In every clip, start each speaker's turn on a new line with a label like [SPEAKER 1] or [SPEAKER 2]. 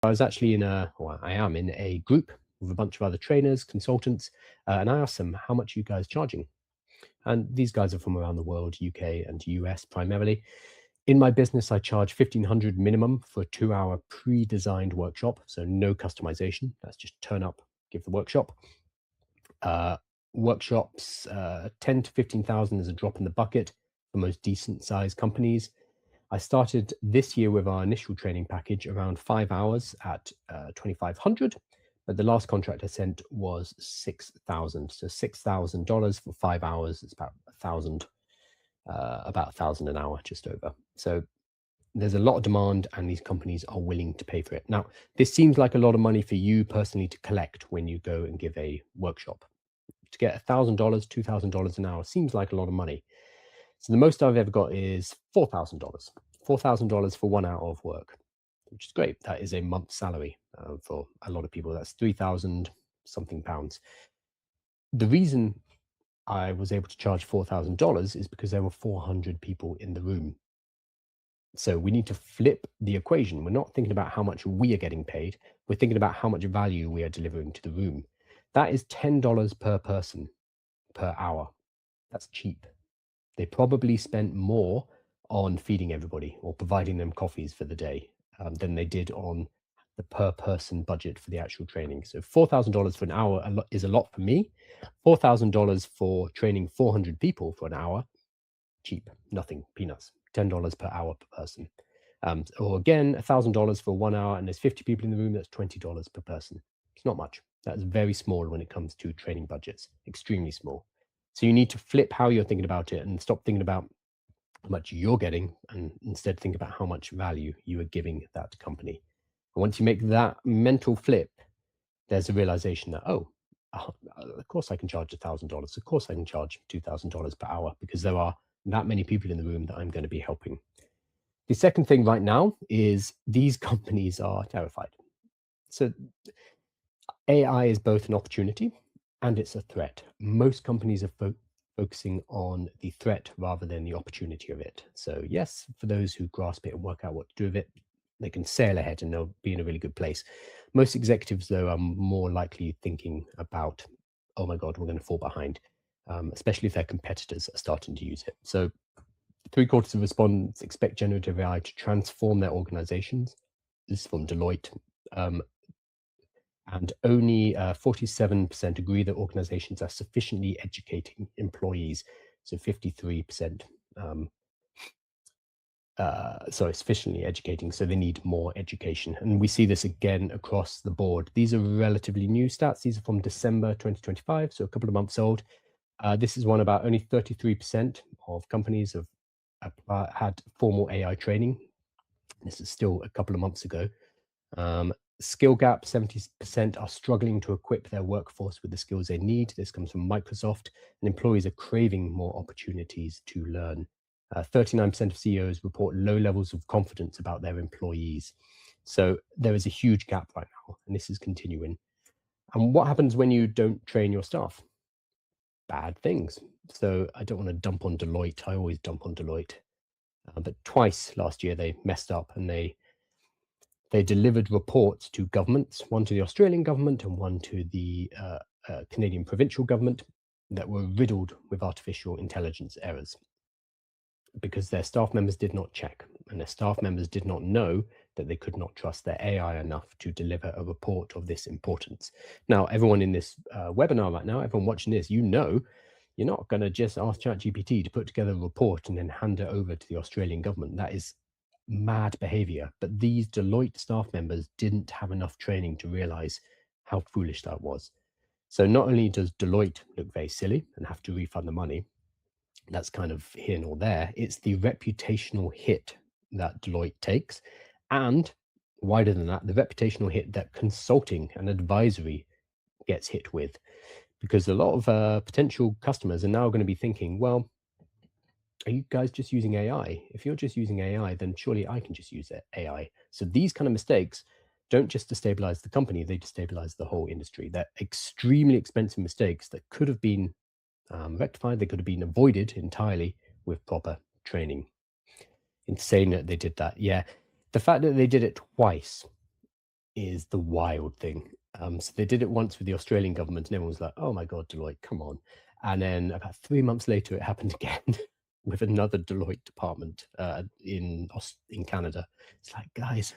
[SPEAKER 1] I was actually I am in a group with a bunch of other trainers, consultants, and I asked them, how much are you guys charging? And these guys are from around the world, UK and US primarily. In my business, I charge 1,500 minimum for a 2-hour pre-designed workshop. So no customization. That's just turn up, give the workshop. Uh, Workshops, 10 to 15,000 is a drop in the bucket for most decent sized companies. I started this year with our initial training package around 5 hours at 2,500, but the last contract I sent was 6,000. So $6,000 for 5 hours. It's about 1,000, about 1,000 an hour, just over. So there's a lot of demand, and these companies are willing to pay for it. Now, this seems like a lot of money for you personally to collect when you go and give a workshop. To get $1,000, $2,000 an hour seems like a lot of money. So the most I've ever got is $4,000. $4,000 for 1 hour of work, which is great. That is a month's salary for a lot of people. That's 3,000 something pounds. The reason I was able to charge $4,000 is because there were 400 people in the room. So we need to flip the equation. We're not thinking about how much we are getting paid. We're thinking about how much value we are delivering to the room. That is $10 per person per hour. That's cheap. They probably spent more on feeding everybody or providing them coffees for the day than they did on the per person budget for the actual training. So $4,000 for an hour is a lot for me. $4,000 for training 400 people for an hour, cheap, nothing, peanuts. $10 per hour per person. Or again, $1,000 for 1 hour, and there's 50 people in the room, that's $20 per person. It's not much. That's very small when it comes to training budgets, extremely small. So you need to flip how you're thinking about it and stop thinking about how much you're getting and instead think about how much value you are giving that company. And once you make that mental flip, there's a realization that, of course I can charge $1,000. Of course I can charge $2,000 per hour because there are that many people in the room that I'm going to be helping. The second thing right now is these companies are terrified. So AI is both an opportunity and it's a threat. Most companies are focusing on the threat rather than the opportunity of it. So yes, for those who grasp it and work out what to do with it, they can sail ahead and they'll be in a really good place. Most executives, though, are more likely thinking about, oh my God, we're going to fall behind, especially if their competitors are starting to use it. So 3/4 of respondents expect generative AI to transform their organizations. This is from Deloitte. And only 47% agree that organizations are sufficiently educating employees. So 53%, sufficiently educating. So they need more education. And we see this again across the board. These are relatively new stats. These are from December 2025, so a couple of months old. This is one about only 33% of companies have had formal AI training. This is still a couple of months ago. Skill gap, 70% are struggling to equip their workforce with the skills they need. This comes from Microsoft, and employees are craving more opportunities to learn. 39% of CEOs report low levels of confidence about their employees. So there is a huge gap right now, and this is continuing. And what happens when you don't train your staff? Bad things. So I don't want to dump on Deloitte. I always dump on Deloitte. But twice last year they messed up and they delivered reports to governments, one to the Australian government and one to the Canadian provincial government, that were riddled with artificial intelligence errors because their staff members did not check and their staff members did not know that they could not trust their AI enough to deliver a report of this importance. Now, everyone in this webinar right now, everyone watching this, you're not going to just ask ChatGPT to put together a report and then hand it over to the Australian government. That is mad behavior. But these Deloitte staff members didn't have enough training to realize how foolish that was. So not only does Deloitte look very silly and have to refund the money, that's kind of here nor there, it's the reputational hit that Deloitte takes. And wider than that, the reputational hit that consulting and advisory gets hit with. Because a lot of potential customers are now going to be thinking, well, are you guys just using AI? If you're just using AI, then surely I can just use AI. So these kind of mistakes don't just destabilize the company, they destabilize the whole industry. They're extremely expensive mistakes that could have been rectified, they could have been avoided entirely with proper training. Insane that they did that. Yeah, the fact that they did it twice is the wild thing. So they did it once with the Australian government, and everyone was like, "Oh my God, Deloitte, come on!" And then about 3 months later, it happened again with another Deloitte department in Canada. It's like, guys,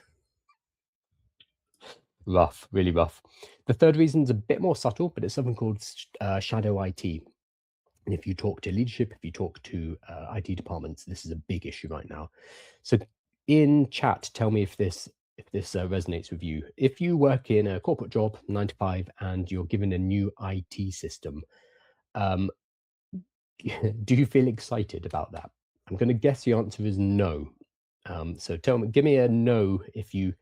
[SPEAKER 1] rough, really rough. The third reason is a bit more subtle, but it's something called shadow IT. And if you talk to leadership, if you talk to IT departments, this is a big issue right now. So in chat, tell me if this resonates with you. If you work in a corporate job, 9 to 5, and you're given a new IT system, um, do you feel excited about that? I'm going to guess the answer is no. So give me a no if you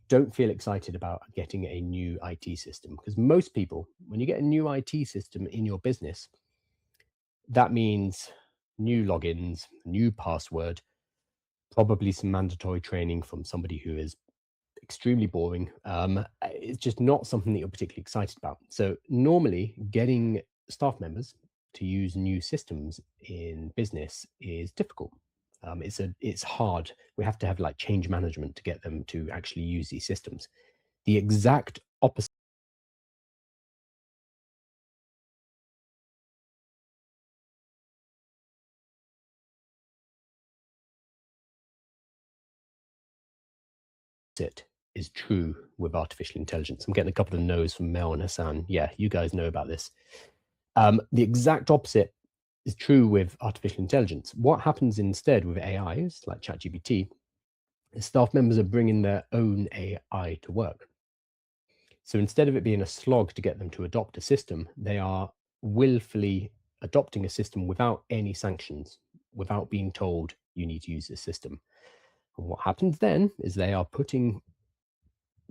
[SPEAKER 1] don't feel excited about getting a new IT system. Because most people, when you get a new IT system in your business, that means new logins, new password, probably some mandatory training from somebody who is extremely boring. It's just not something that you're particularly excited about. So normally getting staff members to use new systems in business is difficult. It's hard. We have to have like change management to get them to actually use these systems. The exact opposite is true with artificial intelligence. I'm getting a couple of no's from Mel and Hassan. Yeah, you guys know about this. The exact opposite is true with artificial intelligence. What happens instead with AIs like ChatGPT is staff members are bringing their own AI to work. So instead of it being a slog to get them to adopt a system, they are willfully adopting a system without any sanctions, without being told you need to use this system. And what happens then is they are putting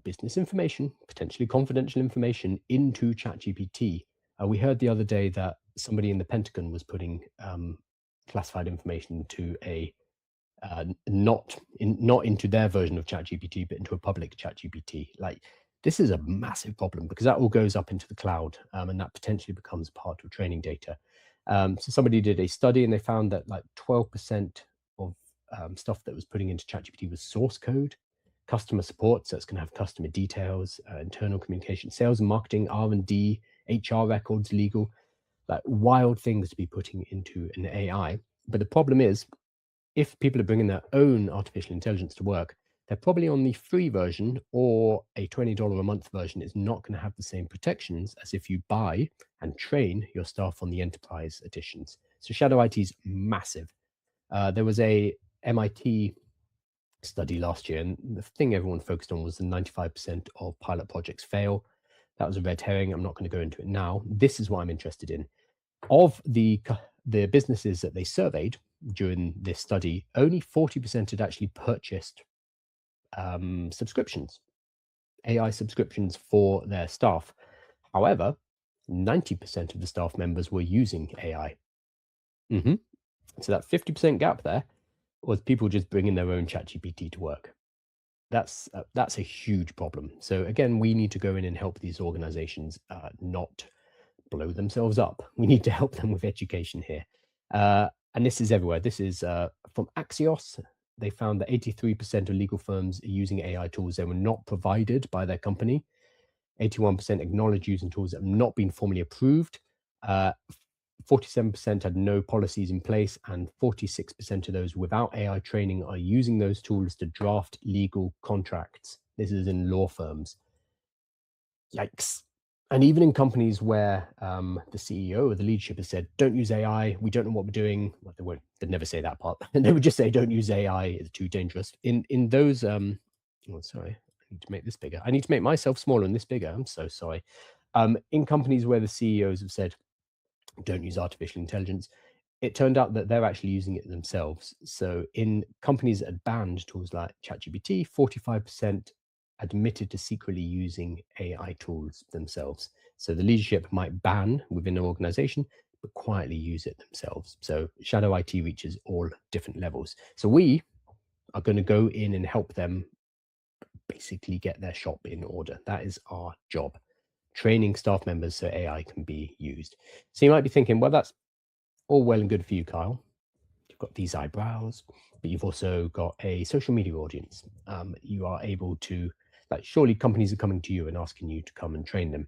[SPEAKER 1] business information, potentially confidential information, into ChatGPT. We heard the other day that somebody in the Pentagon was putting classified information into a not into their version of ChatGPT, but into a public ChatGPT. Like, this is a massive problem because that all goes up into the cloud, and that potentially becomes part of training data. So somebody did a study and they found that like 12% of stuff that was putting into ChatGPT was source code. Customer support, so it's going to have customer details, internal communication, sales and marketing, R&D, HR records, legal, like wild things to be putting into an AI. But the problem is, if people are bringing their own artificial intelligence to work, they're probably on the free version, or a $20 a month version is not going to have the same protections as if you buy and train your staff on the enterprise editions. So shadow IT is massive. There was a MIT study last year, and the thing everyone focused on was the 95% of pilot projects fail. That was a red herring. I'm not going to go into it now. This is what I'm interested in. Of the businesses that they surveyed during this study, only 40% had actually purchased subscriptions, AI subscriptions for their staff. However, 90% of the staff members were using AI. So that 50% gap there was people just bringing their own ChatGPT to work. That's a huge problem. So again, we need to go in and help these organizations not blow themselves up. We need to help them with education here. And this is everywhere. This is from Axios. They found that 83% of legal firms are using AI tools that were not provided by their company. 81% acknowledge using tools that have not been formally approved. 47% had no policies in place, and 46% of those without AI training are using those tools to draft legal contracts. This is in law firms. Yikes. And even in companies where the CEO or the leadership has said, don't use AI, we don't know what we're doing. Well, they'd never say that part. They would just say, don't use AI, it's too dangerous. In those, oh, sorry, I need to make this bigger. I need to make myself smaller and this bigger. I'm so sorry. In companies where the CEOs have said, don't use artificial intelligence, it turned out that they're actually using it themselves. So in companies that had banned tools like ChatGPT, 45% admitted to secretly using AI tools themselves. So the leadership might ban within an organization, but quietly use it themselves. So shadow IT reaches all different levels. So we are going to go in and help them basically get their shop in order. That is our job. Training staff members so AI can be used. So you might be thinking, well, that's all well and good for you, Kyle. You've got these eyebrows, but you've also got a social media audience. You are able to, Like, surely companies are coming to you and asking you to come and train them.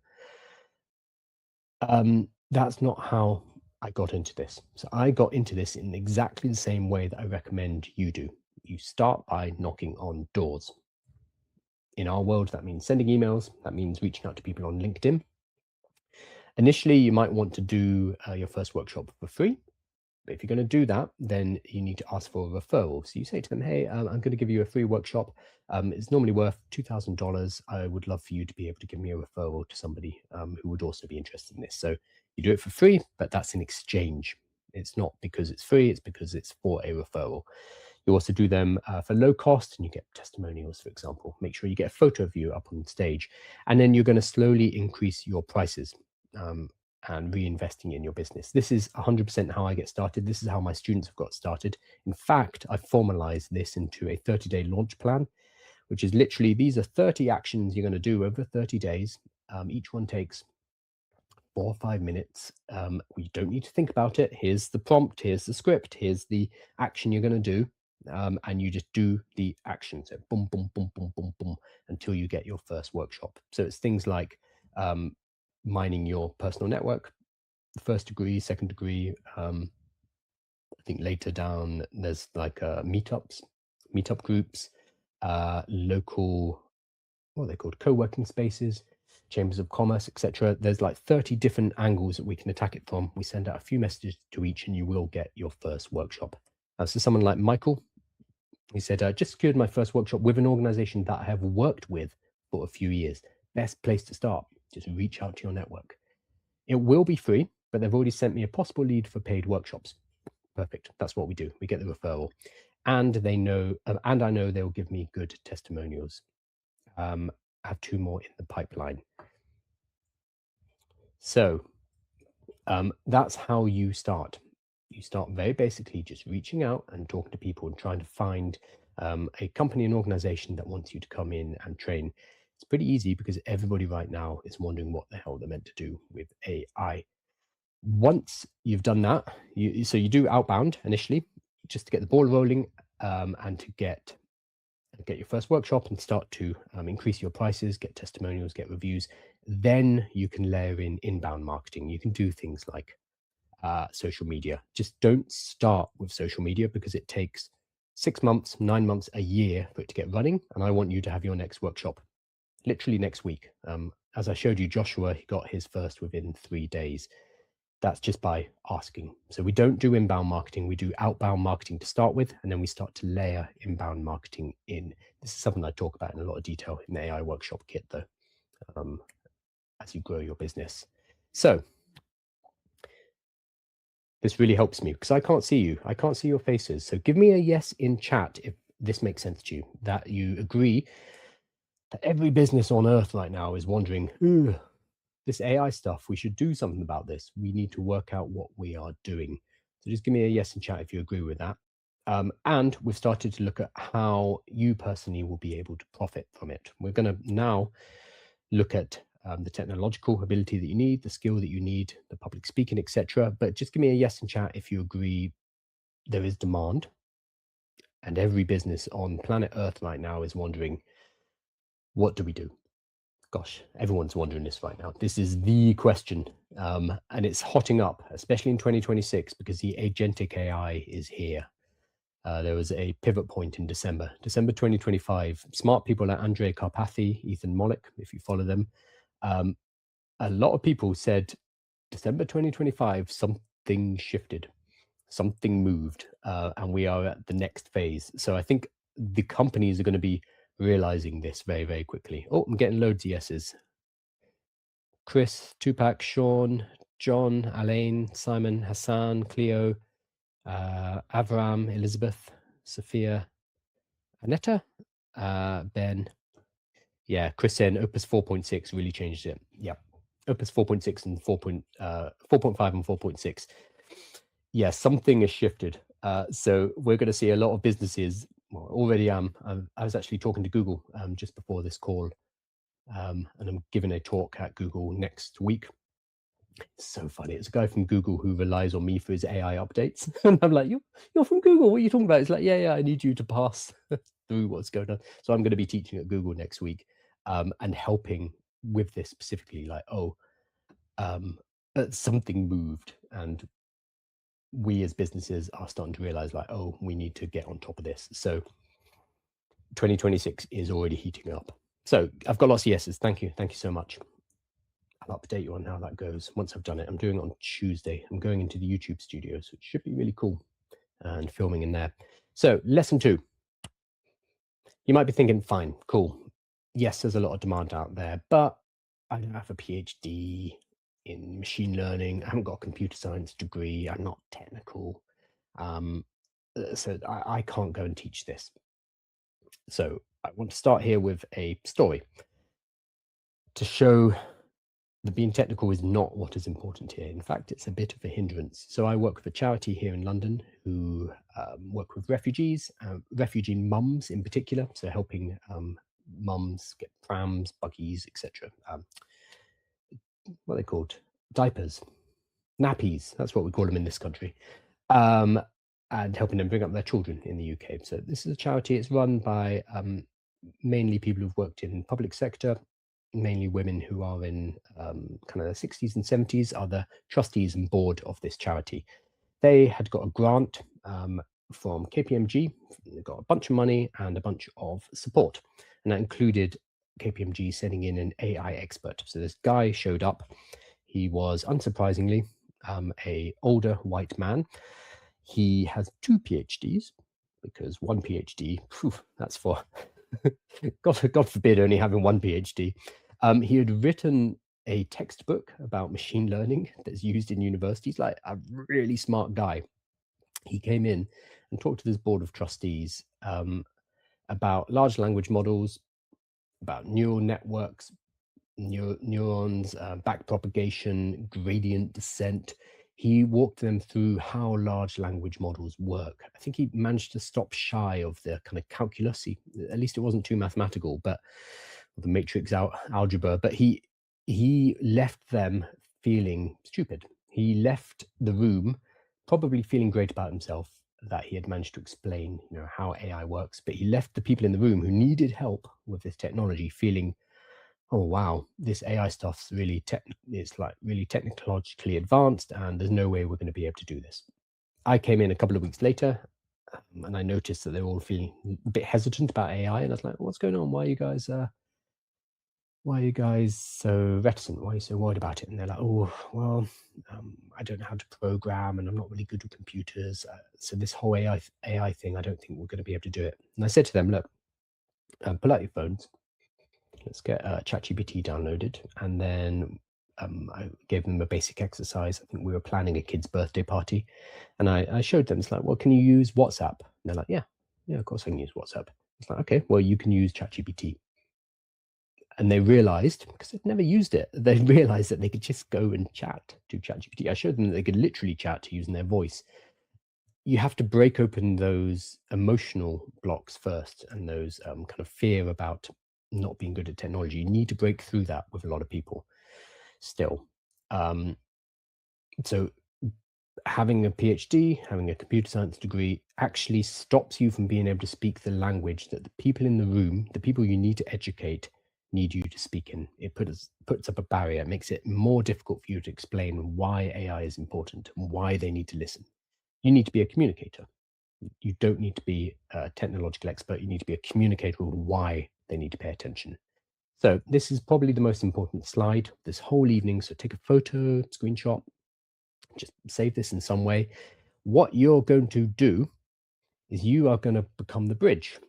[SPEAKER 1] That's not how I got into this. So I got into this in exactly the same way that I recommend you do. You start by knocking on doors. In our world, that means sending emails, that means reaching out to people on LinkedIn. Initially, you might want to do your first workshop for free. But if you're going to do that, then you need to ask for a referral. So you say to them, hey, I'm going to give you a free workshop. It's normally worth $2,000. I would love for you to be able to give me a referral to somebody who would also be interested in this. So you do it for free, but that's an exchange. It's not because it's free, it's because it's for a referral. You also do them for low cost, and you get testimonials, for example. Make sure you get a photo of you up on stage. And then you're going to slowly increase your prices. And reinvesting in your business. This is 100% how I get started. This is how my students have got started. In fact, I've formalized this into a 30-day launch plan, which is literally, these are 30 actions you're going to do over 30 days. Each one takes 4 or 5 minutes. We don't need to think about it. Here's the prompt, here's the script, here's the action you're going to do. And you just do the action. So boom, boom, boom, boom, boom, boom, until you get your first workshop. So it's things like mining your personal network, first degree, second degree. I think later down there's like meetup groups, local, what are they called, co-working spaces, chambers of commerce, etc. There's like 30 different angles that we can attack it from. We send out a few messages to each, and you will get your first workshop. So someone like Michael, he said, I just secured my first workshop with an organization that I have worked with for a few years. Best place to start. Just reach out to your network. It will be free, but they've already sent me a possible lead for paid workshops. Perfect. That's what we do. We get the referral, and they know, and I know they'll give me good testimonials. I have 2 more in the pipeline. So that's how you start. You start very basically just reaching out and talking to people and trying to find a company and organization that wants you to come in and train. It's pretty easy because everybody right now is wondering what the hell they're meant to do with AI. Once you've done that, so you do outbound initially, just to get the ball rolling, and to get your first workshop and start to increase your prices, get testimonials, get reviews. Then you can layer in inbound marketing. You can do things like social media. Just don't start with social media because it takes 6 months, 9 months, a year for it to get running. And I want you to have your next workshop literally next week. As I showed you, Joshua, he got his first within 3 days. That's just by asking. So we don't do inbound marketing. We do outbound marketing to start with, and then we start to layer inbound marketing in. This is something I talk about in a lot of detail in the AI workshop kit, though, as you grow your business. So this really helps me because I can't see you. I can't see your faces. So give me a yes in chat if this makes sense to you, that you agree that every business on earth right now is wondering, ooh, this AI stuff, we should do something about this. We need to work out what we are doing. So just give me a yes in chat if you agree with that. And we've started to look at how you personally will be able to profit from it. We're going to now look at the technological ability that you need, the skill that you need, the public speaking, etc. But just give me a yes in chat if you agree there is demand. And every business on planet Earth right now is wondering, what do we do? Gosh, everyone's wondering this right now. This is the question, and it's hotting up, especially in 2026, because the agentic AI is here. There was a pivot point in December 2025. Smart people like Andrej Karpathy, Ethan Mollick, if you follow them, a lot of people said December 2025, something shifted, something moved, and we are at the next phase. So I think the companies are going to be realizing this very, very quickly. Oh, I'm getting loads of yeses. Chris, Tupac, Sean, John, Alain, Simon, Hassan, Cleo, Avram, Elizabeth, Sophia, Anetta, Ben. Yeah, Chris said Opus 4.6 really changed it. Yeah, Opus 4.6 and 4.5 and 4.6. Yeah, something has shifted. So we're going to see a lot of businesses. Well, already I was actually talking to Google just before this call, and I'm giving a talk at Google next week. It's so funny. It's a guy from Google who relies on me for his AI updates. And I'm like, you're from Google. What are you talking about? It's like, yeah, I need you to pass through what's going on. So I'm going to be teaching at Google next week. and helping with this specifically, like, something moved, and we as businesses are starting to realize, like, oh, we need to get on top of this. So 2026 is already heating up. So I've got lots of yeses. Thank you so much. I'll update you on how that goes once I've done it. I'm doing it on Tuesday. I'm going into the YouTube studio, so it should be really cool, and filming in there. So lesson 2. You might be thinking, fine, cool. Yes, there's a lot of demand out there, but I don't have a PhD in machine learning. I haven't got a computer science degree. I'm not technical. So I can't go and teach this. So I want to start here with a story to show that being technical is not what is important here. In fact, it's a bit of a hindrance. So I work with a charity here in London who work with refugees, refugee mums in particular, so helping mums get prams, buggies, etc. What are they called? Diapers, nappies, that's what we call them in this country, and helping them bring up their children in the UK. So this is a charity. It's run by mainly people who've worked in public sector, mainly women who are in kind of their 60s and 70s, are the trustees and board of this charity. They had got a grant from KPMG. They got a bunch of money and a bunch of support, and that included KPMG sending in an AI expert. So this guy showed up. He was, unsurprisingly, a older white man. He has 2 PhDs, because 1 PhD, that's for God forbid only having 1 PhD. He had written a textbook about machine learning that's used in universities, like a really smart guy. He came in and talked to this board of trustees about large language models, about neural networks, neurons, backpropagation, gradient descent. He walked them through how large language models work. I think he managed to stop shy of the kind of calculus. At least it wasn't too mathematical, but the matrix algebra. But he left them feeling stupid. He left the room probably feeling great about himself that he had managed to explain, how AI works. But he left the people in the room who needed help with this technology feeling, oh wow, this AI stuff's really really technologically advanced, and there's no way we're going to be able to do this. I came in a couple of weeks later, and I noticed that they were all feeling a bit hesitant about AI, and I was like, what's going on? Why are you guys so reticent? Why are you so worried about it? And they're like, oh, well, I don't know how to program, and I'm not really good with computers. So this whole AI thing, I don't think we're going to be able to do it. And I said to them, look, pull out your phones. Let's get ChatGPT downloaded. And then I gave them a basic exercise. I think we were planning a kid's birthday party. And I showed them, it's like, well, can you use WhatsApp? And they're like, yeah, of course I can use WhatsApp. It's like, okay, well, you can use ChatGPT. And they realized, because they'd never used it, they realized that they could just go and chat to ChatGPT. I showed them that they could literally chat using their voice. You have to break open those emotional blocks first, and those kind of fear about not being good at technology. You need to break through that with a lot of people still. So having a PhD, having a computer science degree actually stops you from being able to speak the language that the people in the room, the people you need to educate, need you to speak in. It puts up a barrier. It makes it more difficult for you to explain why AI is important and why they need to listen. You need to be a communicator. You don't need to be a technological expert. You need to be a communicator of why they need to pay attention. So this is probably the most important slide this whole evening. So take a photo, screenshot, just save this in some way. What you're going to do is you are going to become the bridge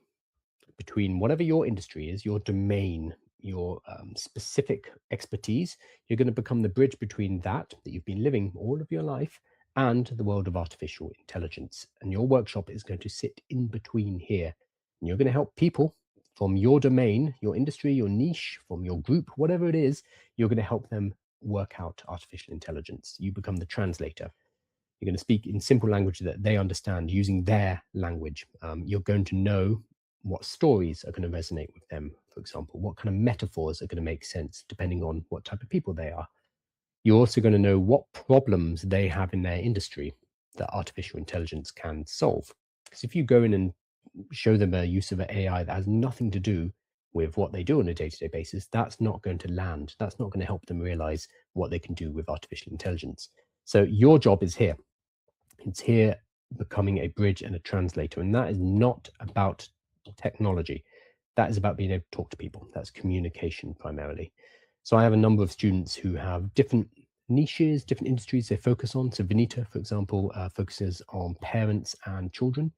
[SPEAKER 1] between whatever your industry is, your domain, your specific expertise. You're going to become the bridge between that you've been living all of your life and the world of artificial intelligence. And your workshop is going to sit in between here. And you're going to help people from your domain, your industry, your niche, from your group, whatever it is. You're going to help them work out artificial intelligence. You become the translator. You're going to speak in simple language that they understand using their language. You're going to know what stories are going to resonate with them, for example, what kind of metaphors are going to make sense depending on what type of people they are. You're also going to know what problems they have in their industry that artificial intelligence can solve. Because if you go in and show them a use of an AI that has nothing to do with what they do on a day-to-day basis, that's not going to land. That's not going to help them realize what they can do with artificial intelligence. So your job is here. It's here becoming a bridge and a translator. And that is not about technology. That is about being able to talk to people. That's communication primarily. So I have a number of students who have different niches, different industries they focus on. So Vinita, for example, focuses on parents and children.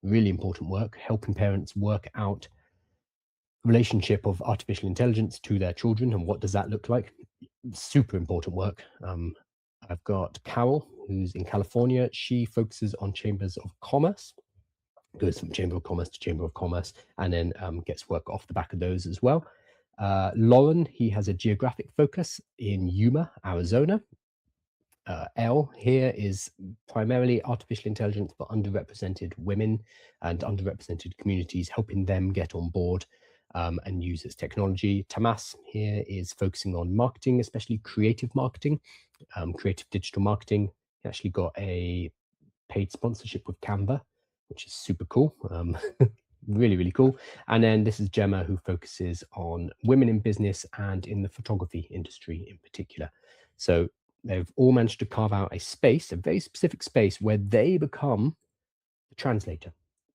[SPEAKER 1] Really important work, helping parents work out relationship of artificial intelligence to their children and what does that look like. Super important work. I've got Carol, who's in California. She focuses on chambers of commerce, goes from chamber of commerce to chamber of commerce, and then gets work off the back of those as well. Lauren, he has a geographic focus in Yuma, Arizona. L here is primarily artificial intelligence for underrepresented women and underrepresented communities, helping them get on board and use its technology. Tamas here is focusing on marketing, especially creative marketing, creative digital marketing. He actually got a paid sponsorship with Canva, which is super cool. Really, really cool. And then this is Gemma, who focuses on women in business and in the photography industry in particular. So they've all managed to carve out a space, a very specific space, where they become the translator,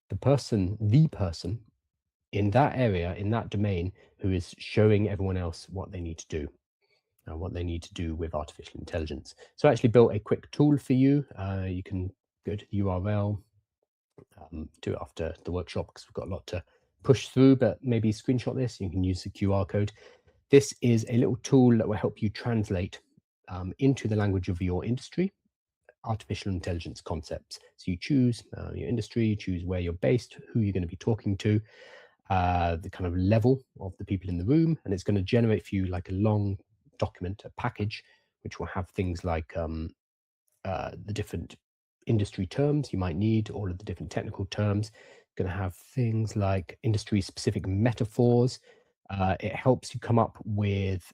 [SPEAKER 1] the person in that area, in that domain, who is showing everyone else what they need to do, what they need to do with artificial intelligence. So I actually built a quick tool for you. You can go to the URL, do it after the workshop because we've got a lot to push through, but maybe screenshot this. You can use the QR code. This is a little tool that will help you translate into the language of your industry artificial intelligence concepts. So you choose your industry, you choose where you're based, who you're going to be talking to, the kind of level of the people in the room, and it's going to generate for you like a long document, a package, which will have things like the different industry terms you might need, all of the different technical terms. Going to have things like industry specific metaphors. It helps you come up with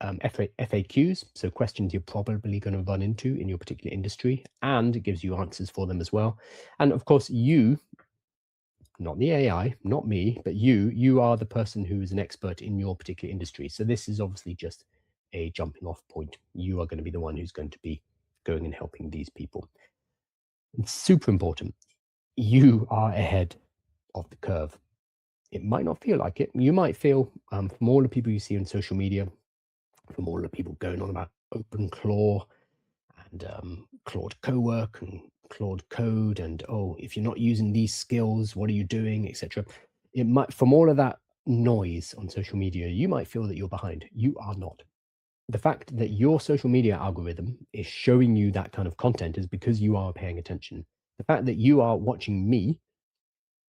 [SPEAKER 1] FAQs, so questions you're probably going to run into in your particular industry, and it gives you answers for them as well. And of course, you, not the AI, not me, but you are the person who is an expert in your particular industry. So this is obviously just a jumping off point. You are going to be the one who's going to be going and helping these people. It's super important. You are ahead of the curve. It might not feel like it. You might feel, from all the people you see on social media, from all the people going on about OpenClaw and Claude Cowork and Claude Code, and oh, if you're not using these skills, what are you doing, etc. It might, from all of that noise on social media, you might feel that you're behind. You are not. The fact that your social media algorithm is showing you that kind of content is because you are paying attention. The fact that you are watching me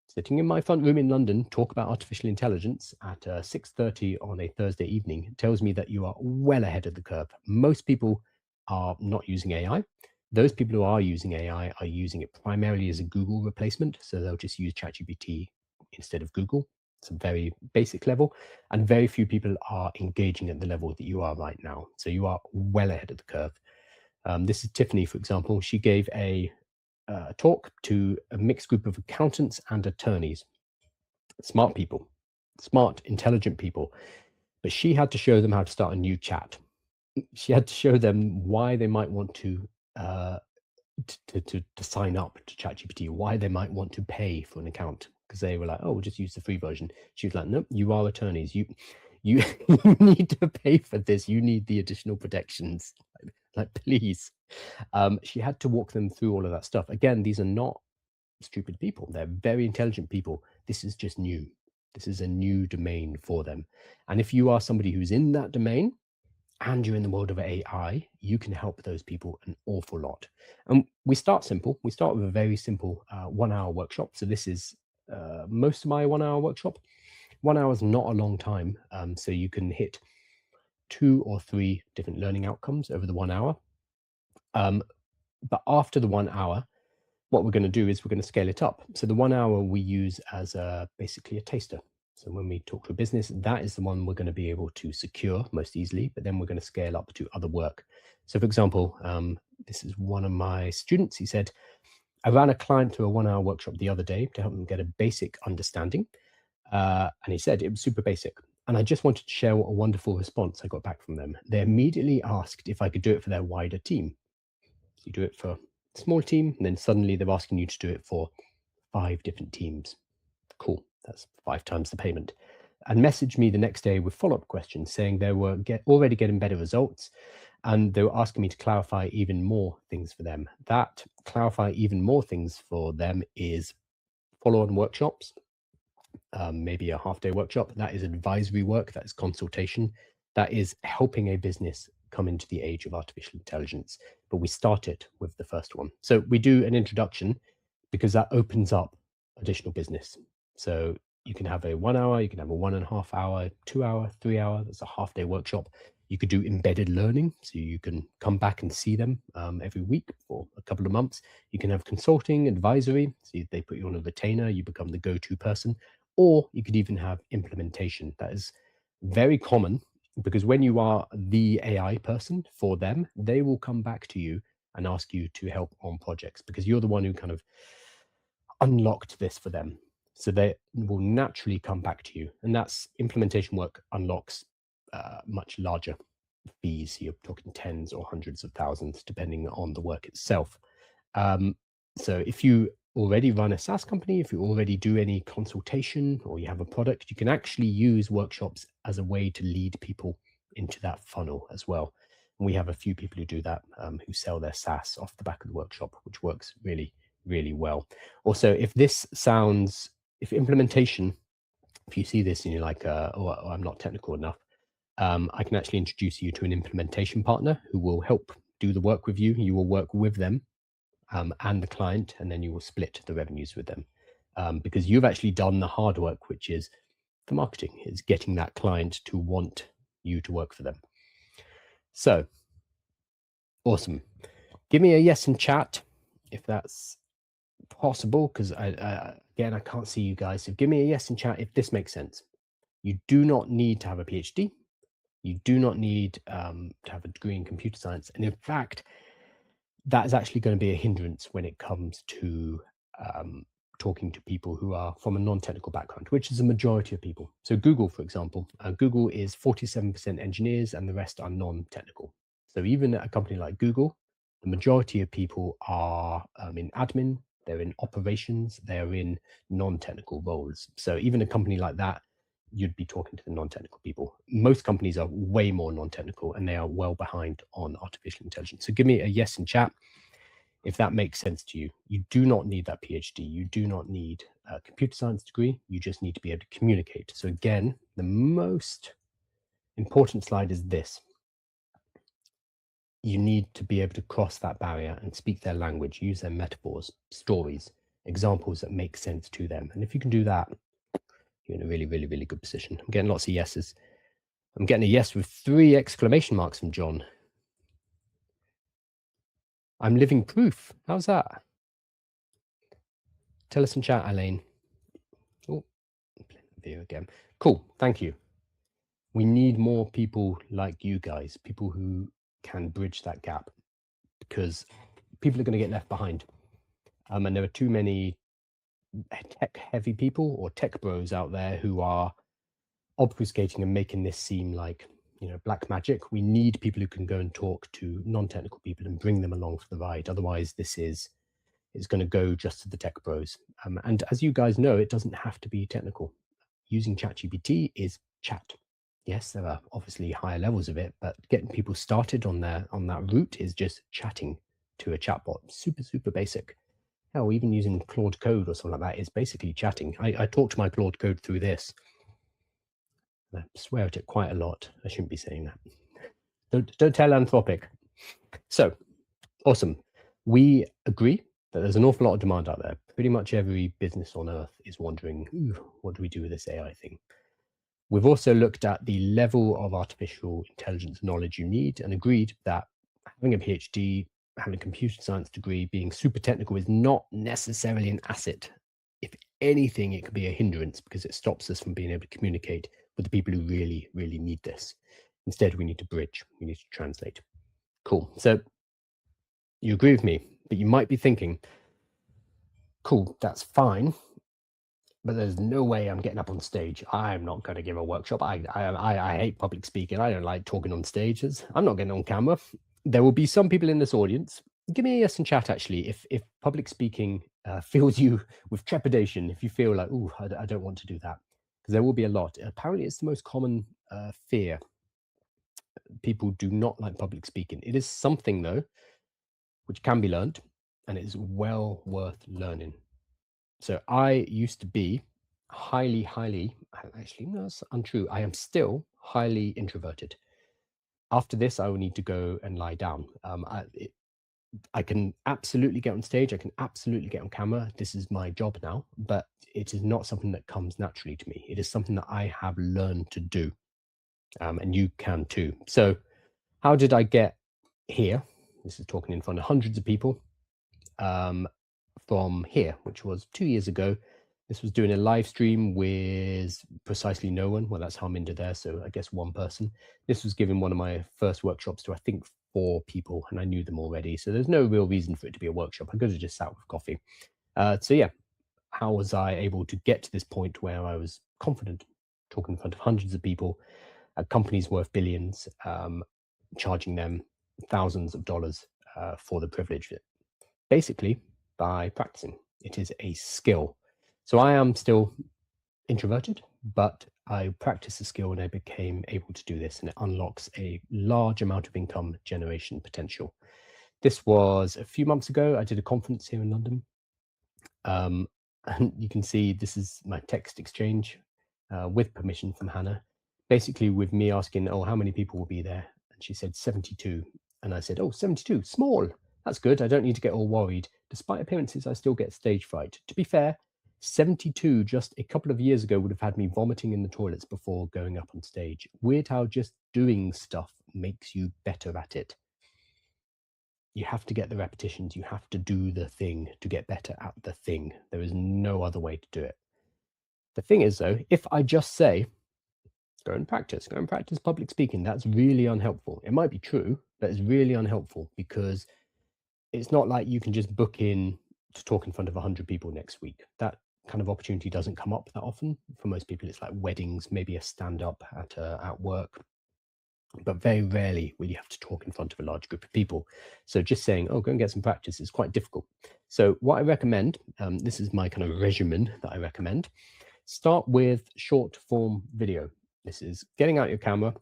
[SPEAKER 1] sitting in my front room in London talk about artificial intelligence at 6:30 on a Thursday evening tells me that you are well ahead of the curve. Most people are not using AI. Those people who are using AI are using it primarily as a Google replacement. So they'll just use ChatGPT instead of Google. It's a very basic level, and very few people are engaging at the level that you are right now. So you are well ahead of the curve. This is Tiffany, for example. She gave a talk to a mixed group of accountants and attorneys, smart people, smart, intelligent people. But she had to show them how to start a new chat. She had to show them why they might want to sign up to ChatGPT, why they might want to pay for an account, because they were like, "Oh, we'll just use the free version." She was like, "No, you are attorneys. You you need to pay for this. You need the additional protections. Like, please." She had to walk them through all of that stuff. Again, these are not stupid people. They're very intelligent people. This is just new. This is a new domain for them. And if you are somebody who's in that domain and you're in the world of AI, you can help those people an awful lot. And we start simple. We start with a very simple 1 hour workshop. So this is most of my 1 hour workshop. 1 hour is not a long time. So you can hit 2 or 3 different learning outcomes over the 1 hour. But after the 1 hour, what we're going to do is we're going to scale it up. So the 1 hour we use as basically a taster. So when we talk to a business, that is the one we're going to be able to secure most easily, but then we're going to scale up to other work. So for example, this is one of my students. He said, I ran a client through a 1 hour workshop the other day to help them get a basic understanding. And he said it was super basic. And I just wanted to share what a wonderful response I got back from them. They immediately asked if I could do it for their wider team. So you do it for a small team, and then suddenly they're asking you to do it for 5 different teams. Cool, that's 5 times the payment. And messaged me the next day with follow-up questions saying they were already getting better results, and they were asking me to clarify even more things for them. That clarify even more things for them is follow-on workshops, maybe a half-day workshop. That is advisory work, that is consultation, that is helping a business come into the age of artificial intelligence. But we start it with the first one. So we do an introduction because that opens up additional business. So you can have a 1 hour, you can have a 1.5 hour, 2 hour, 3 hour, that's a half day workshop. You could do embedded learning, so you can come back and see them every week for a couple of months. You can have consulting, advisory, so they put you on a retainer, you become the go-to person, or you could even have implementation. That is very common because when you are the AI person for them, they will come back to you and ask you to help on projects because you're the one who kind of unlocked this for them. So they will naturally come back to you. And that's implementation work unlocks much larger fees. So you're talking tens or hundreds of thousands, depending on the work itself. So if you already run a SaaS company, if you already do any consultation or you have a product, you can actually use workshops as a way to lead people into that funnel as well. And we have a few people who do that, who sell their SaaS off the back of the workshop, which works really, really well. Also, if implementation, if you see this and you're like, oh, I'm not technical enough, I can actually introduce you to an implementation partner who will help do the work with you. You will work with them and the client, and then you will split the revenues with them because you've actually done the hard work, which is the marketing, is getting that client to want you to work for them. So awesome. Give me a yes in chat if that's possible, because again, I can't see you guys. So give me a yes in chat if this makes sense. You do not need to have a PhD. You do not need to have a degree in computer science. And in fact, that is actually going to be a hindrance when it comes to talking to people who are from a non-technical background, which is a majority of people. So Google, for example, Google is 47% engineers and the rest are non-technical. So even at a company like Google, the majority of people are in admin, they're in operations, they're in non-technical roles. So even a company like that, you'd be talking to the non-technical people. Most companies are way more non-technical and they are well behind on artificial intelligence. So give me a yes in chat if that makes sense to you. You do not need that PhD. You do not need a computer science degree. You just need to be able to communicate. So again, the most important slide is this. You need to be able to cross that barrier and speak their language, use their metaphors, stories, examples that make sense to them. And if you can do that, you're in a really, really, really good position. I'm getting lots of yeses. I'm getting a yes with 3 exclamation marks from John. I'm living proof. How's that? Tell us in chat, Elaine. Oh, video again. Cool. Thank you. We need more people like you guys, people who can bridge that gap, because people are going to get left behind. And there are too many tech-heavy people or tech bros out there who are obfuscating and making this seem like, you know, black magic. We need people who can go and talk to non-technical people and bring them along for the ride. Otherwise, this is going to go just to the tech bros. And as you guys know, it doesn't have to be technical. Using ChatGPT is chat. Yes, there are obviously higher levels of it, but getting people started on that route is just chatting to a chatbot. Super, super basic. Hell, even using Claude Code or something like that is basically chatting. I talk to my Claude Code through this. I swear at it quite a lot. I shouldn't be saying that. Don't tell Anthropic. So, awesome. We agree that there's an awful lot of demand out there. Pretty much every business on earth is wondering, what do we do with this AI thing? We've also looked at the level of artificial intelligence knowledge you need and agreed that having a PhD, having a computer science degree, being super technical is not necessarily an asset. If anything, it can be a hindrance because it stops us from being able to communicate with the people who really, really need this. Instead, we need to bridge, we need to translate. Cool. So you agree with me, but you might be thinking, cool, that's fine. but there's no way I'm getting up on stage. I'm not going to give a workshop. I hate public speaking. I don't like talking on stages. I'm not getting on camera. There will be some people in this audience. Give me a yes in chat, actually, if public speaking fills you with trepidation, if you feel like, ooh, I don't want to do that. Because there will be a lot. Apparently, it's the most common fear. People do not like public speaking. It is something, though, which can be learned, and it is well worth learning. So I used to be highly, actually, no, that's untrue. I am still highly introverted. After this, I will need to go and lie down. I can absolutely get on stage. I can absolutely get on camera. This is my job now, but it is not something that comes naturally to me. It is something that I have learned to do, and you can too. So how did I get here? This is talking in front of hundreds of people. From here, which was 2 years ago. This was doing a live stream with precisely no one. Well, that's Harminder there, so I guess one person. This was giving one of my first workshops to, I think, 4 people, and I knew them already. So there's no real reason for it to be a workshop. I could have just sat with coffee. So yeah, how was I able to get to this point where I was confident talking in front of hundreds of people, companies worth billions, charging them thousands of dollars for the privilege? Basically, by practicing. It is a skill. So I am still introverted, but I practiced the skill and I became able to do this, and it unlocks a large amount of income generation potential. This was a few months ago. I did a conference here in London. And you can see this is my text exchange with permission from Hannah, basically with me asking, oh, how many people will be there? And she said 72. And I said, oh, 72, small. That's good. I don't need to get all worried. Despite appearances, I still get stage fright. To be fair, 72 just a couple of years ago would have had me vomiting in the toilets before going up on stage. Weird how just doing stuff makes you better at it. You have to get the repetitions. You have to do the thing to get better at the thing. There is no other way to do it. The thing is, though, if I just say, go and practice public speaking, that's really unhelpful. It might be true, but it's really unhelpful because it's not like you can just book in to talk in front of 100 people next week. That kind of opportunity doesn't come up that often. For most people, it's like weddings, maybe a stand-up at work. But very rarely will you have to talk in front of a large group of people. So just saying, oh, go and get some practice is quite difficult. So what I recommend, this is my kind of regimen that I recommend, start with short form video. This is getting out your camera,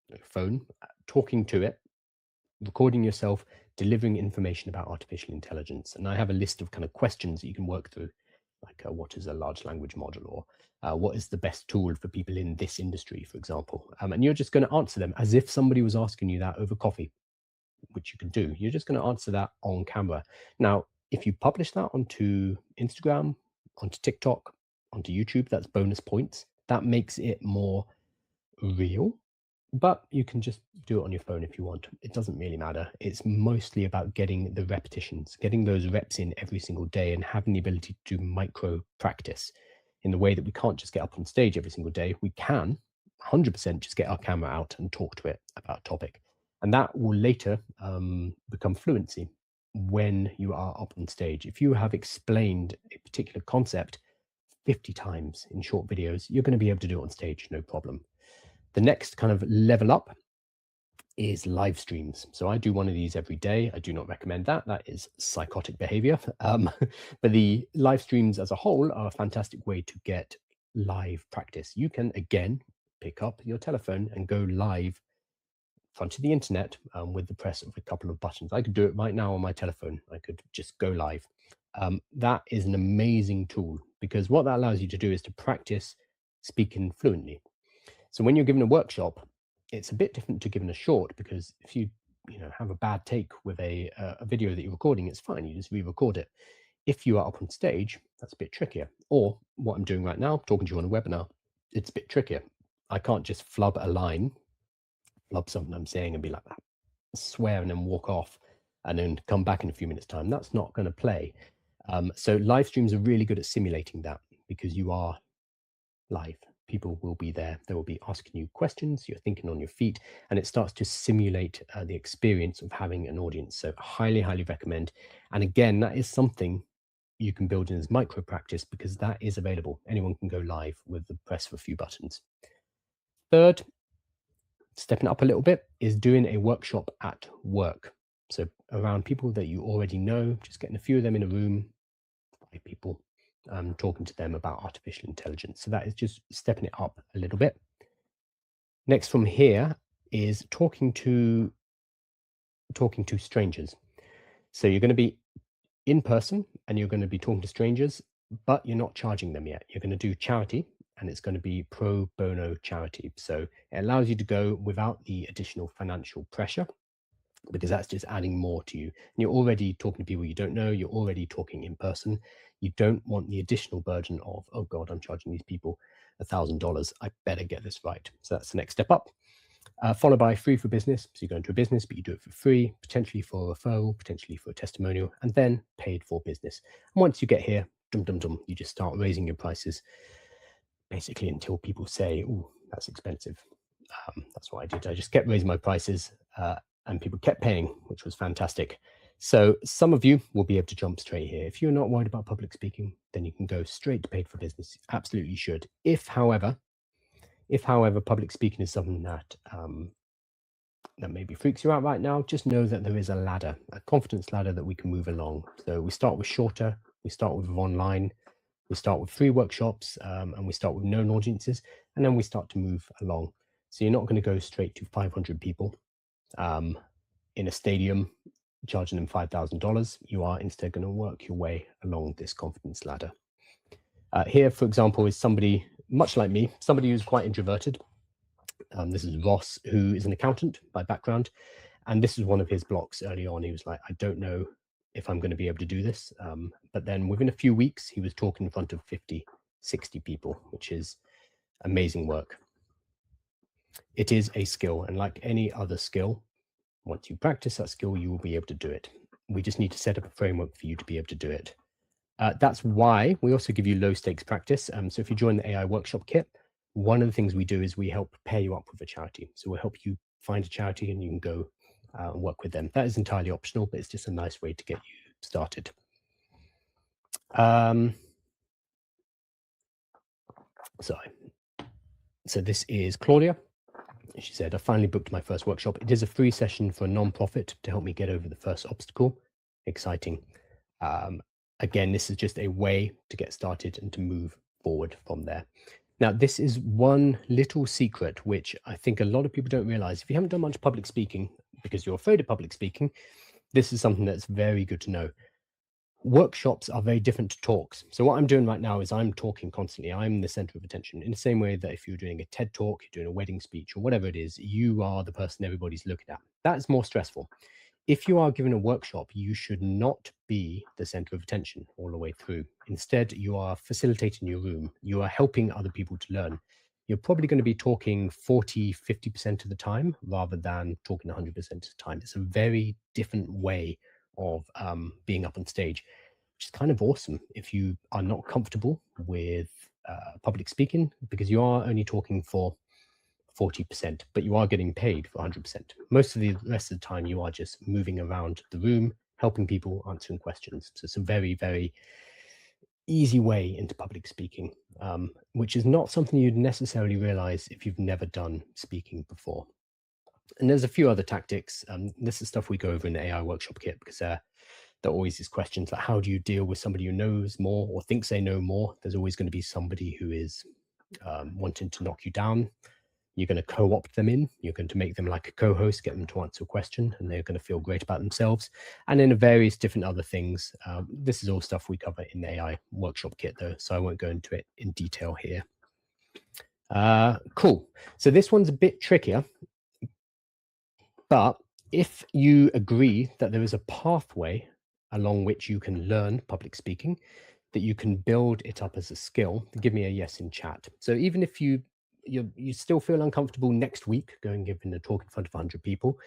[SPEAKER 1] your phone, talking to it, recording yourself, delivering information about artificial intelligence. And I have a list of kind of questions that you can work through, like what is a large language model, or what is the best tool for people in this industry, for example. And you're just going to answer them as if somebody was asking you that over coffee, which you can do. You're just going to answer that on camera. Now, if you publish that onto Instagram, onto TikTok, onto YouTube, that's bonus points. That makes it more real, but you can just do it on your phone if you want. It doesn't really matter. It's mostly about getting the repetitions, getting those reps in every single day, and having the ability to do micro practice in the way that we can't just get up on stage every single day. We can 100% just get our camera out and talk to it about a topic. And that will later become fluency when you are up on stage. If you have explained a particular concept 50 times in short videos, you're going to be able to do it on stage, no problem. The next kind of level up is live streams. So I do one of these every day. I do not recommend that. That is psychotic behavior. But the live streams as a whole are a fantastic way to get live practice. You can, again, pick up your telephone and go live in front of the internet with the press of a couple of buttons. I could do it right now on my telephone. I could just go live. That is an amazing tool, because what that allows you to do is to practice speaking fluently. So when you're given a workshop, it's a bit different to giving a short, because if you have a bad take with a video that you're recording, it's fine. You just re-record it. If you are up on stage, that's a bit trickier. Or what I'm doing right now, talking to you on a webinar, it's a bit trickier. I can't just flub a line, flub something I'm saying and be like that, swear and then walk off and then come back in a few minutes time. That's not going to play. So live streams are really good at simulating that, because you are live. People will be there. They will be asking you questions. You're thinking on your feet, and it starts to simulate the experience of having an audience. So highly recommend. And again, that is something you can build in as micro practice, because that is available. Anyone can go live with the press of a few buttons. Third, stepping up a little bit, is doing a workshop at work. So around people that you already know, just getting a few of them in a room, 5 people, talking to them about artificial intelligence. So that is just stepping it up a little bit. Next from here is talking to strangers. So you're going to be in person and you're going to be talking to strangers, but you're not charging them yet. You're going to do charity, and it's going to be pro bono charity. So it allows you to go without the additional financial pressure, because that's just adding more to you. And you're already talking to people you don't know. You're already talking in person. You don't want the additional burden of, oh God, I'm charging these people $1,000. I better get this right. So that's the next step up. Followed by free for business. So you go into a business, but you do it for free, potentially for a referral, potentially for a testimonial, and then paid for business. And once you get here, you just start raising your prices, basically until people say, oh, that's expensive. That's what I did. I just kept raising my prices, and people kept paying, which was fantastic. So some of you will be able to jump straight here. If you're not worried about public speaking, then you can go straight to paid for business. Absolutely should. If, however, public speaking is something that that maybe freaks you out right now, just know that there is a ladder, a confidence ladder that we can move along. So we start with shorter, we start with online, we start with free workshops, and we start with known audiences, and then we start to move along. So you're not going to go straight to 500 people in a stadium, charging them $5,000. You are instead going to work your way along this confidence ladder. Here, for example, is somebody much like me, somebody who's quite introverted. This is Ross, who is an accountant by background. And this is one of his blocks early on. He was like, I don't know if I'm going to be able to do this. But then within a few weeks, he was talking in front of 50, 60 people, which is amazing work. It is a skill. And like any other skill, once you practice that skill, you will be able to do it. We just need to set up a framework for you to be able to do it. That's why we also give you low stakes practice. So if you join the AI workshop kit, one of the things we do is we help pair you up with a charity. So we'll help you find a charity and you can go work with them. That is entirely optional, but it's just a nice way to get you started. So this is Claudia. She said, I finally booked my first workshop. It is a free session for a non-profit to help me get over the first obstacle. Exciting. Again, this is just a way to get started and to move forward from there. Now, this is one little secret, which I think a lot of people don't realize. If you haven't done much public speaking because you're afraid of public speaking, this is something that's very good to know. Workshops are very different to talks. So what I'm doing right now is I'm talking constantly. I'm the center of attention, in the same way that if you're doing a TED talk, you're doing a wedding speech or whatever it is, you are the person everybody's looking at. That is more stressful. If you are given a workshop, you should not be the center of attention all the way through. Instead, you are facilitating your room. You are helping other people to learn. You're probably going to be talking 40, 50% of the time rather than talking 100% of the time. It's a very different way of being up on stage, which is kind of awesome if you are not comfortable with public speaking, because you are only talking for 40%, but you are getting paid for 100%. Most of the rest of the time, you are just moving around the room, helping people, answering questions. So it's a very, very easy way into public speaking, which is not something you'd necessarily realize if you've never done speaking before. And there's a few other tactics. This is stuff we go over in the AI workshop kit, because there are always these questions like, how do you deal with somebody who knows more or thinks they know more? There's always going to be somebody who is wanting to knock you down. You're going to co-opt them in. You're going to make them like a co-host, get them to answer a question, and they're going to feel great about themselves. And then various different other things. This is all stuff we cover in the AI workshop kit, though, so I won't go into it in detail here. Cool. So this one's a bit trickier, but if you agree that there is a pathway along which you can learn public speaking, that you can build it up as a skill, give me a yes in chat. So even if you still feel uncomfortable next week going giving a talk in front of 100 people,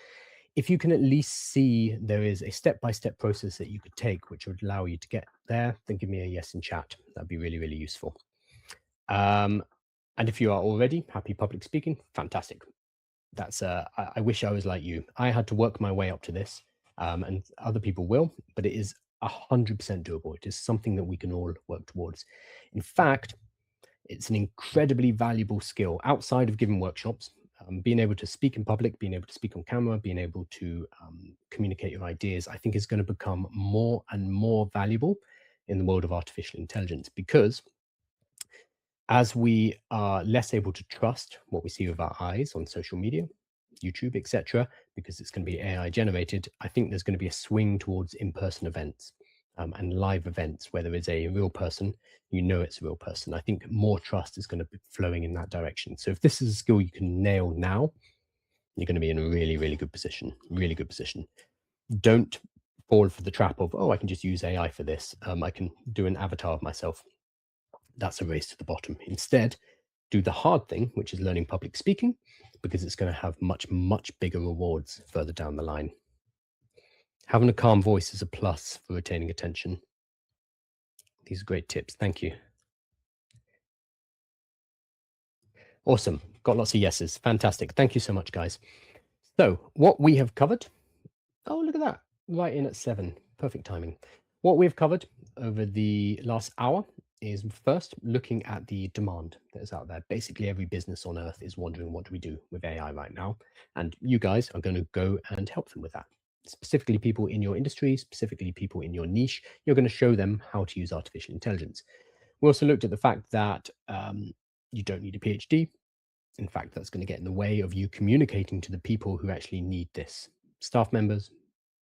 [SPEAKER 1] if you can at least see there is a step-by-step process that you could take which would allow you to get there, then give me a yes in chat. That'd be really, really useful. And if you are already happy public speaking, fantastic. That's I wish I was like you. I had to work my way up to this, and other people will, but it is 100% doable. It is something that we can all work towards. In fact, it's an incredibly valuable skill outside of giving workshops. Being able to speak in public, being able to speak on camera, being able to communicate your ideas, I think is going to become more and more valuable in the world of artificial intelligence, because as we are less able to trust what we see with our eyes on social media, YouTube, etc., because it's going to be AI generated, I think there's going to be a swing towards in-person events and live events where there is a real person, you know it's a real person. I think more trust is going to be flowing in that direction. So if this is a skill you can nail now, you're going to be in a really, really good position, really good position. Don't fall for the trap of, oh, I can just use AI for this. I can do an avatar of myself. That's a race to the bottom. Instead, do the hard thing, which is learning public speaking, because it's going to have much, much bigger rewards further down the line. Having a calm voice is a plus for retaining attention. These are great tips. Thank you. Awesome. Got lots of yeses. Fantastic. Thank you so much, guys. So what we have covered, oh, look at that. Right in at 7. Perfect timing. What we've covered over the last hour is first looking at the demand that is out there. Basically, every business on earth is wondering, what do we do with AI right now? And you guys are going to go and help them with that. Specifically people in your industry, specifically people in your niche, you're going to show them how to use artificial intelligence. We also looked at the fact that you don't need a PhD. In fact, that's going to get in the way of you communicating to the people who actually need this. Staff members,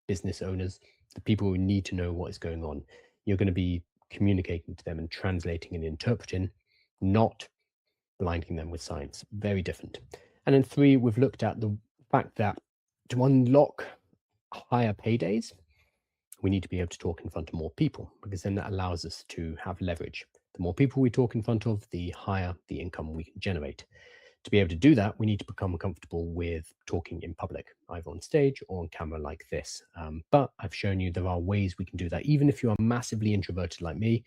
[SPEAKER 1] business owners, the people who need to know what is going on. You're going to be communicating to them and translating and interpreting, not blinding them with science. Very different. And then 3, we've looked at the fact that to unlock higher paydays, we need to be able to talk in front of more people, because then that allows us to have leverage. The more people we talk in front of, the higher the income we can generate. To be able to do that, we need to become comfortable with talking in public, either on stage or on camera like this. But I've shown you there are ways we can do that. Even if you are massively introverted like me,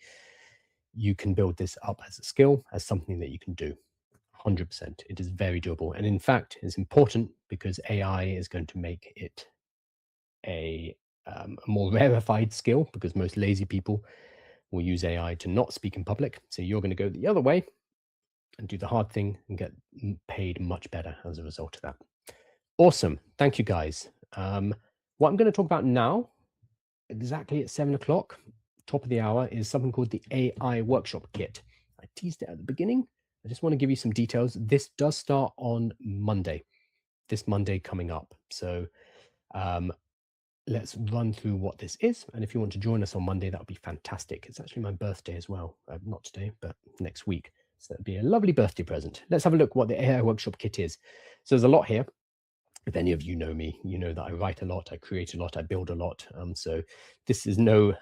[SPEAKER 1] you can build this up as a skill, as something that you can do. 100%. It is very doable. And in fact, it's important because AI is going to make it a more rarefied skill, because most lazy people will use AI to not speak in public. So you're going to go the other way and do the hard thing and get paid much better as a result of that. Awesome. Thank you, guys. What I'm going to talk about now, exactly at 7 o'clock, top of the hour, is something called the AI Workshop Kit. I teased it at the beginning. I just want to give you some details. This does start on Monday, this Monday coming up. So let's run through what this is. And if you want to join us on Monday, that would be fantastic. It's actually my birthday as well. Not today, but next week. So that'd be a lovely birthday present. Let's have a look what the AI Workshop Kit is. So there's a lot here. If any of you know me, you know that I write a lot, I create a lot, I build a lot. So this is no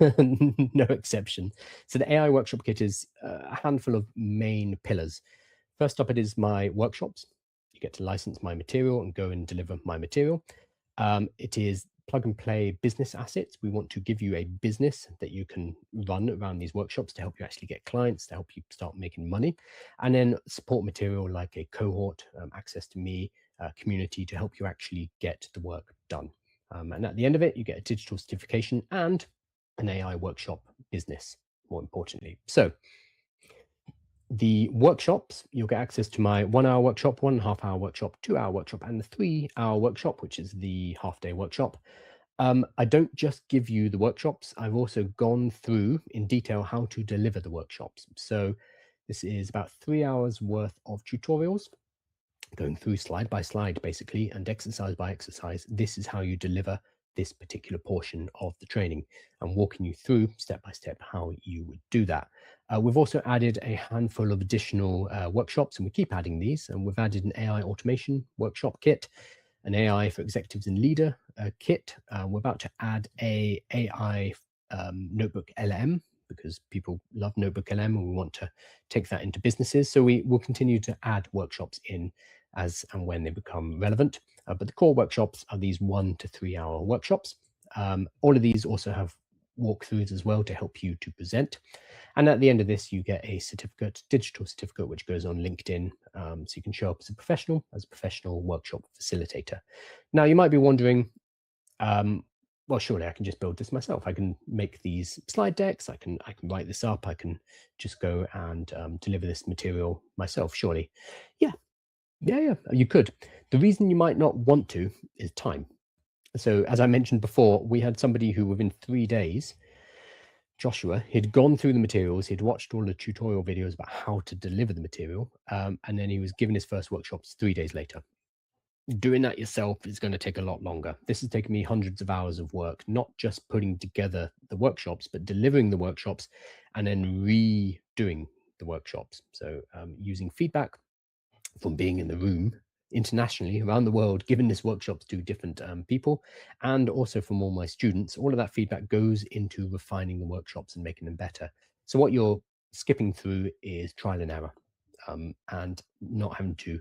[SPEAKER 1] no exception. So the AI Workshop Kit is a handful of main pillars. First up, it is my workshops. You get to license my material and go and deliver my material. It is plug and play business assets. We want to give you a business that you can run around these workshops to help you actually get clients, to help you start making money. And then support material like a cohort, access to me, community to help you actually get the work done. And at the end of it, you get a digital certification and an AI workshop business, more importantly. So the workshops, you'll get access to my 1 hour workshop, 1.5 hour workshop, 2 hour workshop, and the 3 hour workshop, which is the half-day workshop. I don't just give you the workshops. I've also gone through in detail how to deliver the workshops. So this is about 3 hours worth of tutorials, going through slide by slide, basically, and exercise by exercise. This is how you deliver this particular portion of the training, and walking you through step by step how you would do that. We've also added a handful of additional workshops, and we keep adding these. And we've added an AI automation workshop kit, an AI for executives and leader kit. We're about to add a AI notebook LM, because people love notebook LM and we want to take that into businesses. So we will continue to add workshops in as and when they become relevant. But the core workshops are these 1 to 3 hour workshops. All of these also have walkthroughs as well to help you to present. And at the end of this, you get a certificate, digital certificate, which goes on LinkedIn. So you can show up as a professional workshop facilitator. Now, you might be wondering, well, surely I can just build this myself. I can make these slide decks. I can write this up. I can just go and deliver this material myself. Surely, yeah, yeah. You could. The reason you might not want to is time. So as I mentioned before, we had somebody who within 3 days, Joshua, he'd gone through the materials, he'd watched all the tutorial videos about how to deliver the material, and then he was given his first workshops 3 days later. Doing that yourself is going to take a lot longer. This has taken me hundreds of hours of work, not just putting together the workshops, but delivering the workshops and then redoing the workshops. So using feedback from being in the room internationally around the world, giving this workshops to different people, and also from all my students, all of that feedback goes into refining the workshops and making them better. So what you're skipping through is trial and error, and not having to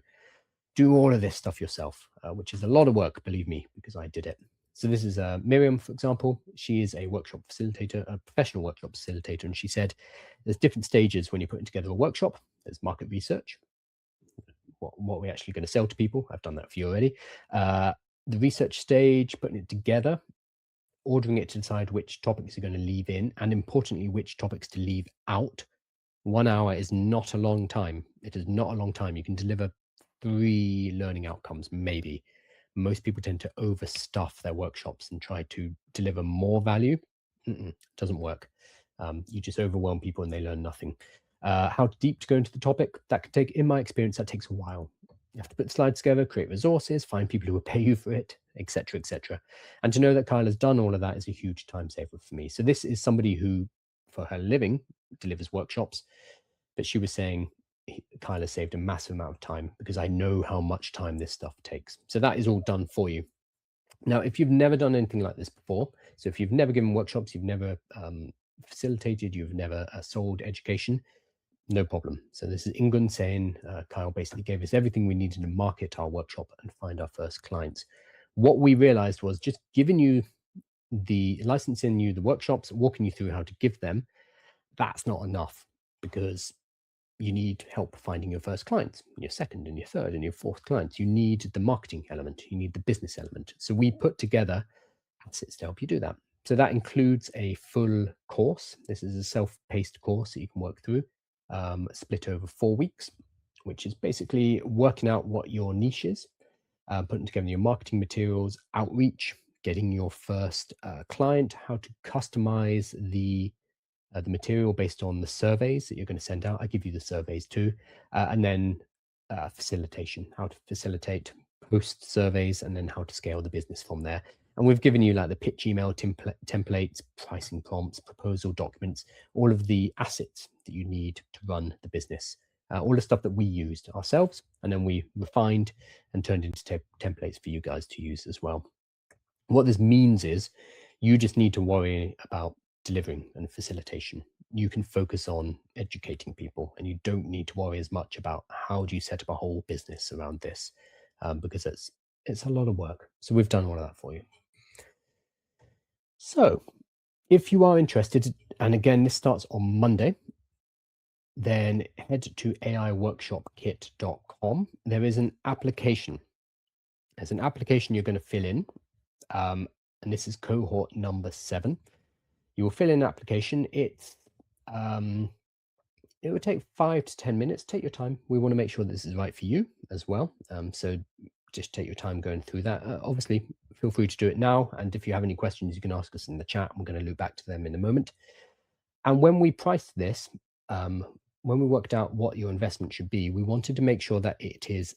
[SPEAKER 1] do all of this stuff yourself, which is a lot of work, believe me, because I did it. So this is Miriam, for example. She is a workshop facilitator, a professional workshop facilitator, and she said there's different stages when you're putting together a workshop. There's market research, what we're actually going to sell to people. I've done that for you already. The research stage, putting it together, ordering it to decide which topics you're going to leave in, and importantly, which topics to leave out. 1 hour is not a long time. It is not a long time. You can deliver 3 learning outcomes, maybe. Most people tend to overstuff their workshops and try to deliver more value. Doesn't work. You just overwhelm people and they learn nothing. How deep to go into the topic, that could take, in my experience, that takes a while. You have to put slides together, create resources, find people who will pay you for it, etc., etc. And to know that Kyle has done all of that is a huge time saver for me. So this is somebody who, for her living, delivers workshops, but she was saying Kyle has saved a massive amount of time because I know how much time this stuff takes. So that is all done for you. Now, if you've never done anything like this before, so if you've never given workshops, you've never facilitated, you've never sold education, no problem. So this is England saying Kyle basically gave us everything we needed to market our workshop and find our first clients. What we realized was just giving you the licensing you the workshops, walking you through how to give them, that's not enough, because you need help finding your first clients, your second and your third and your fourth clients. You need the marketing element, you need the business element. So we put together assets to help you do that. So that includes a full course. This is a self-paced course that you can work through, split over 4 weeks, which is basically working out what your niche is, putting together your marketing materials, outreach, getting your first client, how to customize the material based on the surveys that you're going to send out. I give you the surveys too, and then facilitation, how to facilitate post surveys, and then how to scale the business from there. And we've given you like the pitch email templates, pricing prompts, proposal documents, all of the assets that you need to run the business, all the stuff that we used ourselves, and then we refined and turned into templates for you guys to use as well. What this means is you just need to worry about delivering and facilitation. You can focus on educating people, and you don't need to worry as much about how do you set up a whole business around this, because it's a lot of work. So we've done all of that for you. So if you are interested, and again, this starts on Monday, then head to aiworkshopkit.com. There is an application. There's an application you're going to fill in, and this is cohort number 7. You will fill in an application. It will take 5 to 10 minutes. Take your time. We want to make sure this is right for you as well. So just take your time going through that. Obviously, feel free to do it now. And if you have any questions, you can ask us in the chat. We're going to loop back to them in a moment. And when we priced this, when we worked out what your investment should be, we wanted to make sure that it is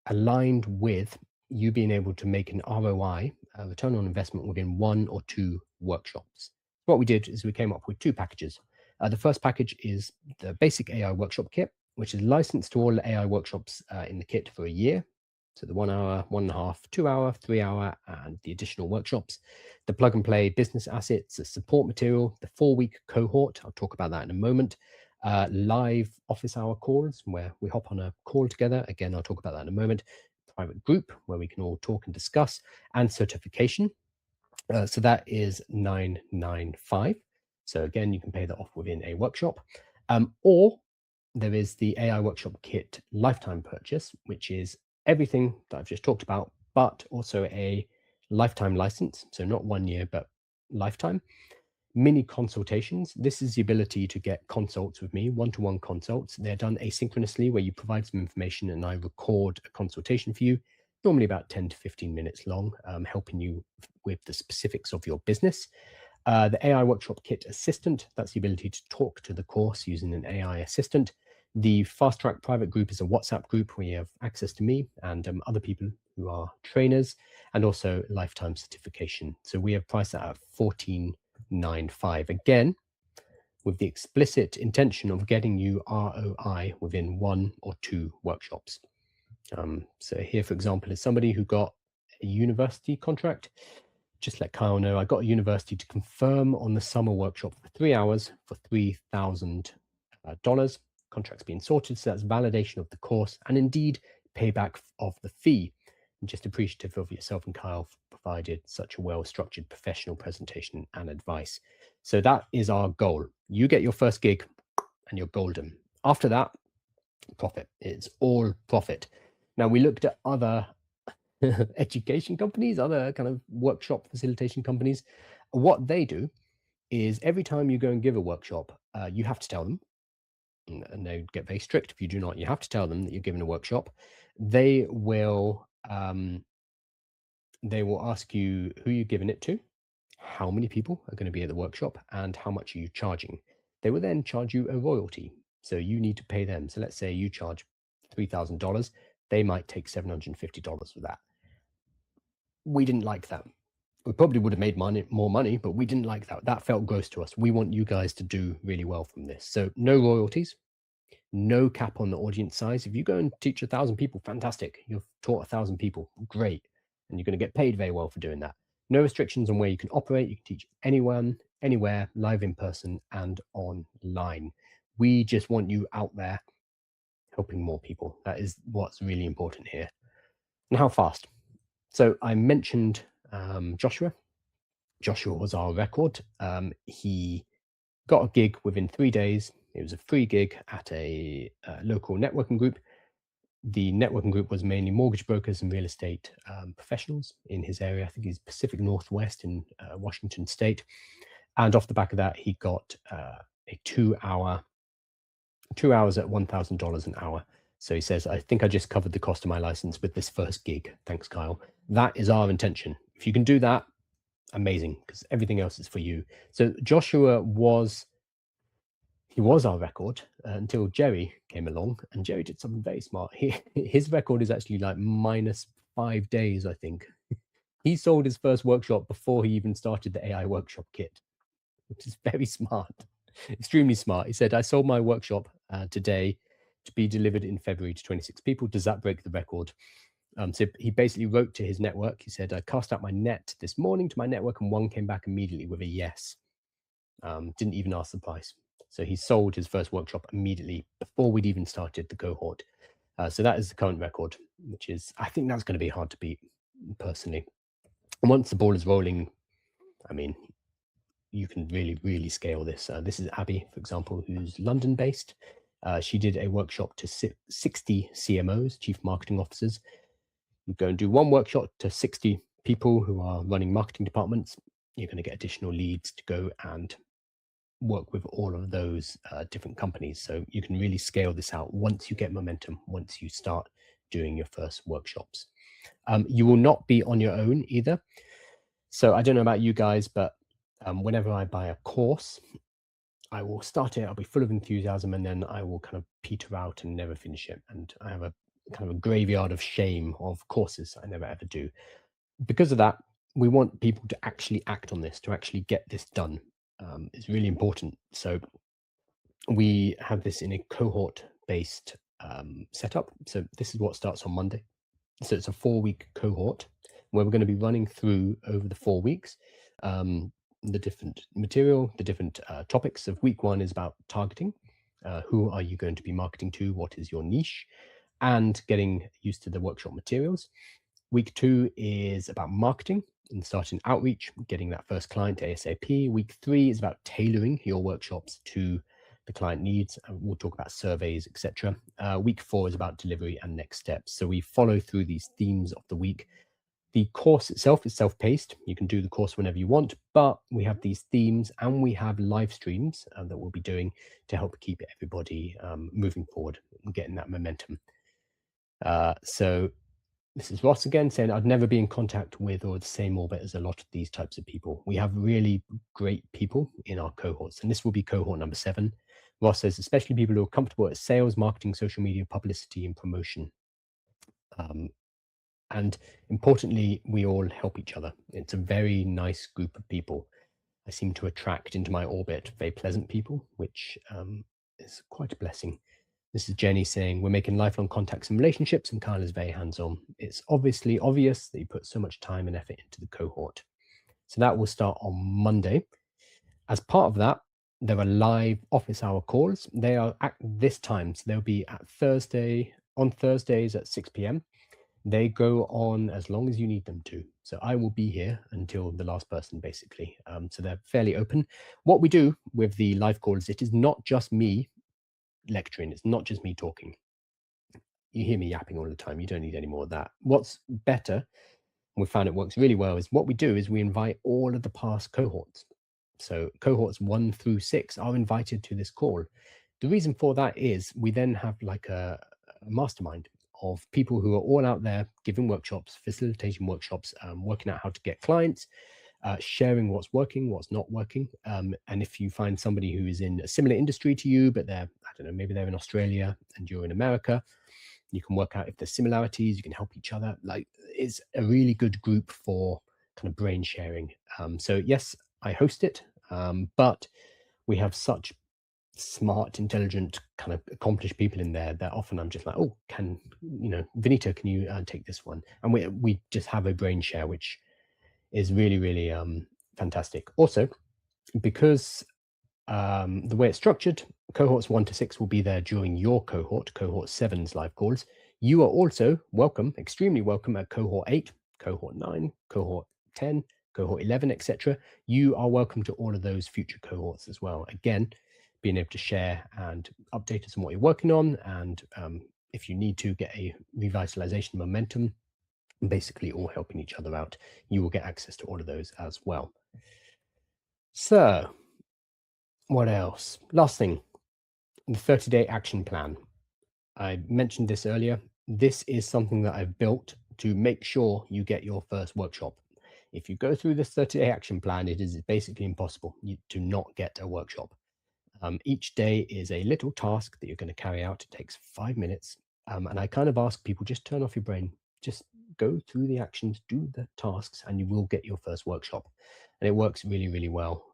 [SPEAKER 1] aligned with you being able to make an ROI, a return on investment, within 1 or 2 workshops. What we did is we came up with 2 packages. The first package is the basic AI workshop kit, which is licensed to all the AI workshops in the kit for a year. So the 1 hour, 1.5, 2 hour, 3 hour, and the additional workshops. The plug and play business assets, the support material, the 4-week cohort. I'll talk about that in a moment. Live office hour calls where we hop on a call together. Again, I'll talk about that in a moment. Private group where we can all talk and discuss, and certification. So that is $995. So again, you can pay that off within a workshop. Or there is the AI Workshop Kit lifetime purchase, which is everything that I've just talked about, but also a lifetime license, so not 1 year, but lifetime. Mini consultations. This is the ability to get consults with me, one-to-one consults. They're done asynchronously, where you provide some information and I record a consultation for you, normally about 10 to 15 minutes long, helping you with the specifics of your business. The AI Workshop Kit Assistant, that's the ability to talk to the course using an AI assistant. The Fast Track Private Group is a WhatsApp group where you have access to me and other people who are trainers, and also lifetime certification. So we have priced that at $14.95. Again, with the explicit intention of getting you ROI within 1 or 2 workshops. So here, for example, is somebody who got a university contract. Just let Kyle know, I got a university to confirm on the summer workshop for 3 hours for $3,000. Contract's being sorted, so that's validation of the course and indeed payback of the fee. I'm just appreciative of yourself and Kyle for provided such a well-structured professional presentation and advice. So that is our goal. You get your first gig and you're golden. After that, profit. It's all profit. Now, we looked at other education companies, other kind of workshop facilitation companies. What they do is every time you go and give a workshop, you have to tell them, and they get very strict if you do not. You have to tell them that you're giving a workshop. They will ask you who you're giving it to, how many people are going to be at the workshop, and how much are you charging. They will then charge you a royalty. So you need to pay them. So let's say you charge $3,000. They might take $750 for that. We didn't like that. We probably would have made more money, but we didn't like that. That felt gross to us. We want you guys to do really well from this. So no royalties, no cap on the audience size. If you go and teach 1,000 people, fantastic. You've taught 1,000 people, great. And you're going to get paid very well for doing that. No restrictions on where you can operate. You can teach anyone, anywhere, live in person and online. We just want you out there helping more people. That is what's really important here. And how fast? So I mentioned Joshua. Joshua was our record. He got a gig within 3 days. It was a free gig at a local networking group. The networking group was mainly mortgage brokers and real estate professionals in his area. I think he's Pacific Northwest in Washington State. And off the back of that, he got a 2 hours at $1,000 an hour. So he says, I think I just covered the cost of my license with this first gig. Thanks, Kyle. That is our intention. If you can do that, amazing, because everything else is for you. So Joshua was our record until Jerry came along, and Jerry did something very smart. His record is actually like -5 days, I think. He sold his first workshop before he even started the AI workshop kit, which is very smart, extremely smart. He said, I sold my workshop today to be delivered in February to 26 people. Does that break the record? So he basically wrote to his network. He said, I cast out my net this morning to my network, and one came back immediately with a yes. Didn't even ask the price. So he sold his first workshop immediately before we'd even started the cohort. So that is the current record, which is, I think that's going to be hard to beat personally. And once the ball is rolling, I mean, you can really, really scale this. This is Abby, for example, who's London based. She did a workshop to 60 CMOs, chief marketing officers. You go and do one workshop to 60 people who are running marketing departments. You're going to get additional leads to go and work with all of those different companies. So you can really scale this out once you get momentum, once you start doing your first workshops. You will not be on your own either. So I don't know about you guys, but whenever I buy a course, I will start it, I'll be full of enthusiasm, and then I will kind of peter out and never finish it. And I have a kind of a graveyard of shame of courses I never ever do. Because of that, we want people to actually act on this, to actually get this done. It's really important. So we have this in a cohort-based setup. So this is what starts on Monday. So it's a 4-week cohort where we're going to be running through over the 4 weeks the different material, the different topics. Of week 1 is about targeting. Who are you going to be marketing to? What is your niche? And getting used to the workshop materials. Week 2 is about marketing and starting outreach, getting that first client ASAP. Week 3 is about tailoring your workshops to the client needs. We'll talk about surveys, etc. Week 4 is about delivery and next steps. So we follow through these themes of the week. The course itself is self-paced. You can do the course whenever you want, but we have these themes and we have live streams that we'll be doing to help keep everybody moving forward and getting that momentum. So this is Ross again saying, I'd never be in contact with or the same orbit as a lot of these types of people. We have really great people in our cohorts, and this will be cohort number 7. Ross says, especially people who are comfortable at sales, marketing, social media, publicity, and promotion. And importantly, we all help each other. It's a very nice group of people. I seem to attract into my orbit very pleasant people, which is quite a blessing. This is Jenny saying, we're making lifelong contacts and relationships, and Kyle is very hands-on. It's obviously obvious that you put so much time and effort into the cohort. So that will start on Monday. As part of that, there are live office hour calls. They are at this time, so they'll be on Thursdays at 6 p.m. They go on as long as you need them to. So I will be here until the last person, basically. So they're fairly open. What we do with the live calls, it is not just me lecturing. It's not just me talking. You hear me yapping all the time. You don't need any more of that. What's better, and we found it works really well, is what we do is we invite all of the past cohorts. So cohorts 1 through 6 are invited to this call. The reason for that is we then have like a mastermind of people who are all out there giving workshops, facilitating workshops, working out how to get clients, sharing what's working, what's not working. And if you find somebody who is in a similar industry to you, but they're, I don't know, maybe they're in Australia and you're in America, you can work out if there's similarities, you can help each other. Like, it's a really good group for kind of brain sharing. So yes, I host it, but we have such smart, intelligent, kind of accomplished people in there that often I'm just like, oh, Vinita, can you take this one? And we just have a brain share, which is really, really fantastic. Also, because the way it's structured, cohorts 1 to 6 will be there during your cohort 7's live calls. You are also welcome, extremely welcome, at cohort 8, cohort 9, cohort 10, cohort 11, etc. You are welcome to all of those future cohorts as well. Again, being able to share and update us on what you're working on, and if you need to get a revitalization momentum, basically all helping each other out, you will get access to all of those as well. So what else? Last thing, the 30-day action plan. I mentioned this earlier. This is something that I've built to make sure you get your first workshop. If you go through this 30-day action plan, it is basically impossible to not get a workshop. Each day is a little task that you're going to carry out. It takes 5 minutes. And I kind of ask people, just turn off your brain, just go through the actions, do the tasks, and you will get your first workshop. And it works really, really well.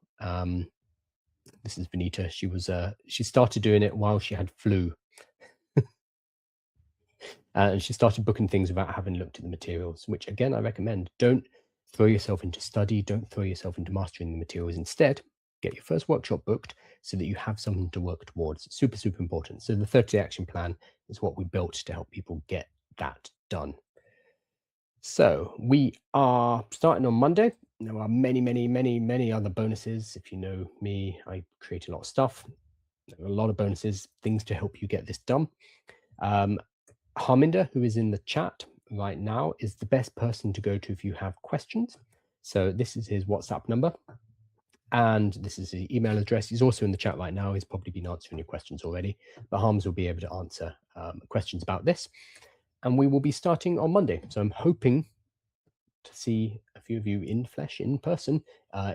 [SPEAKER 1] This is Benita. She started doing it while she had flu. And she started booking things without having looked at the materials, which again, I recommend. Don't throw yourself into study. Don't throw yourself into mastering the materials. Instead, get your first workshop booked so that you have something to work towards. It's super, super important. So the 30-day action plan is what we built to help people get that done. So we are starting on Monday. There are many, many, many, many other bonuses. If you know me, I create a lot of stuff. There are a lot of bonuses, things to help you get this done. Harminder, who is in the chat right now, is the best person to go to if you have questions. So this is his WhatsApp number, and this is his email address. He's also in the chat right now. He's probably been answering your questions already, but Harms will be able to answer questions about this. And we will be starting on Monday. So I'm hoping to see a few of you in flesh, in person,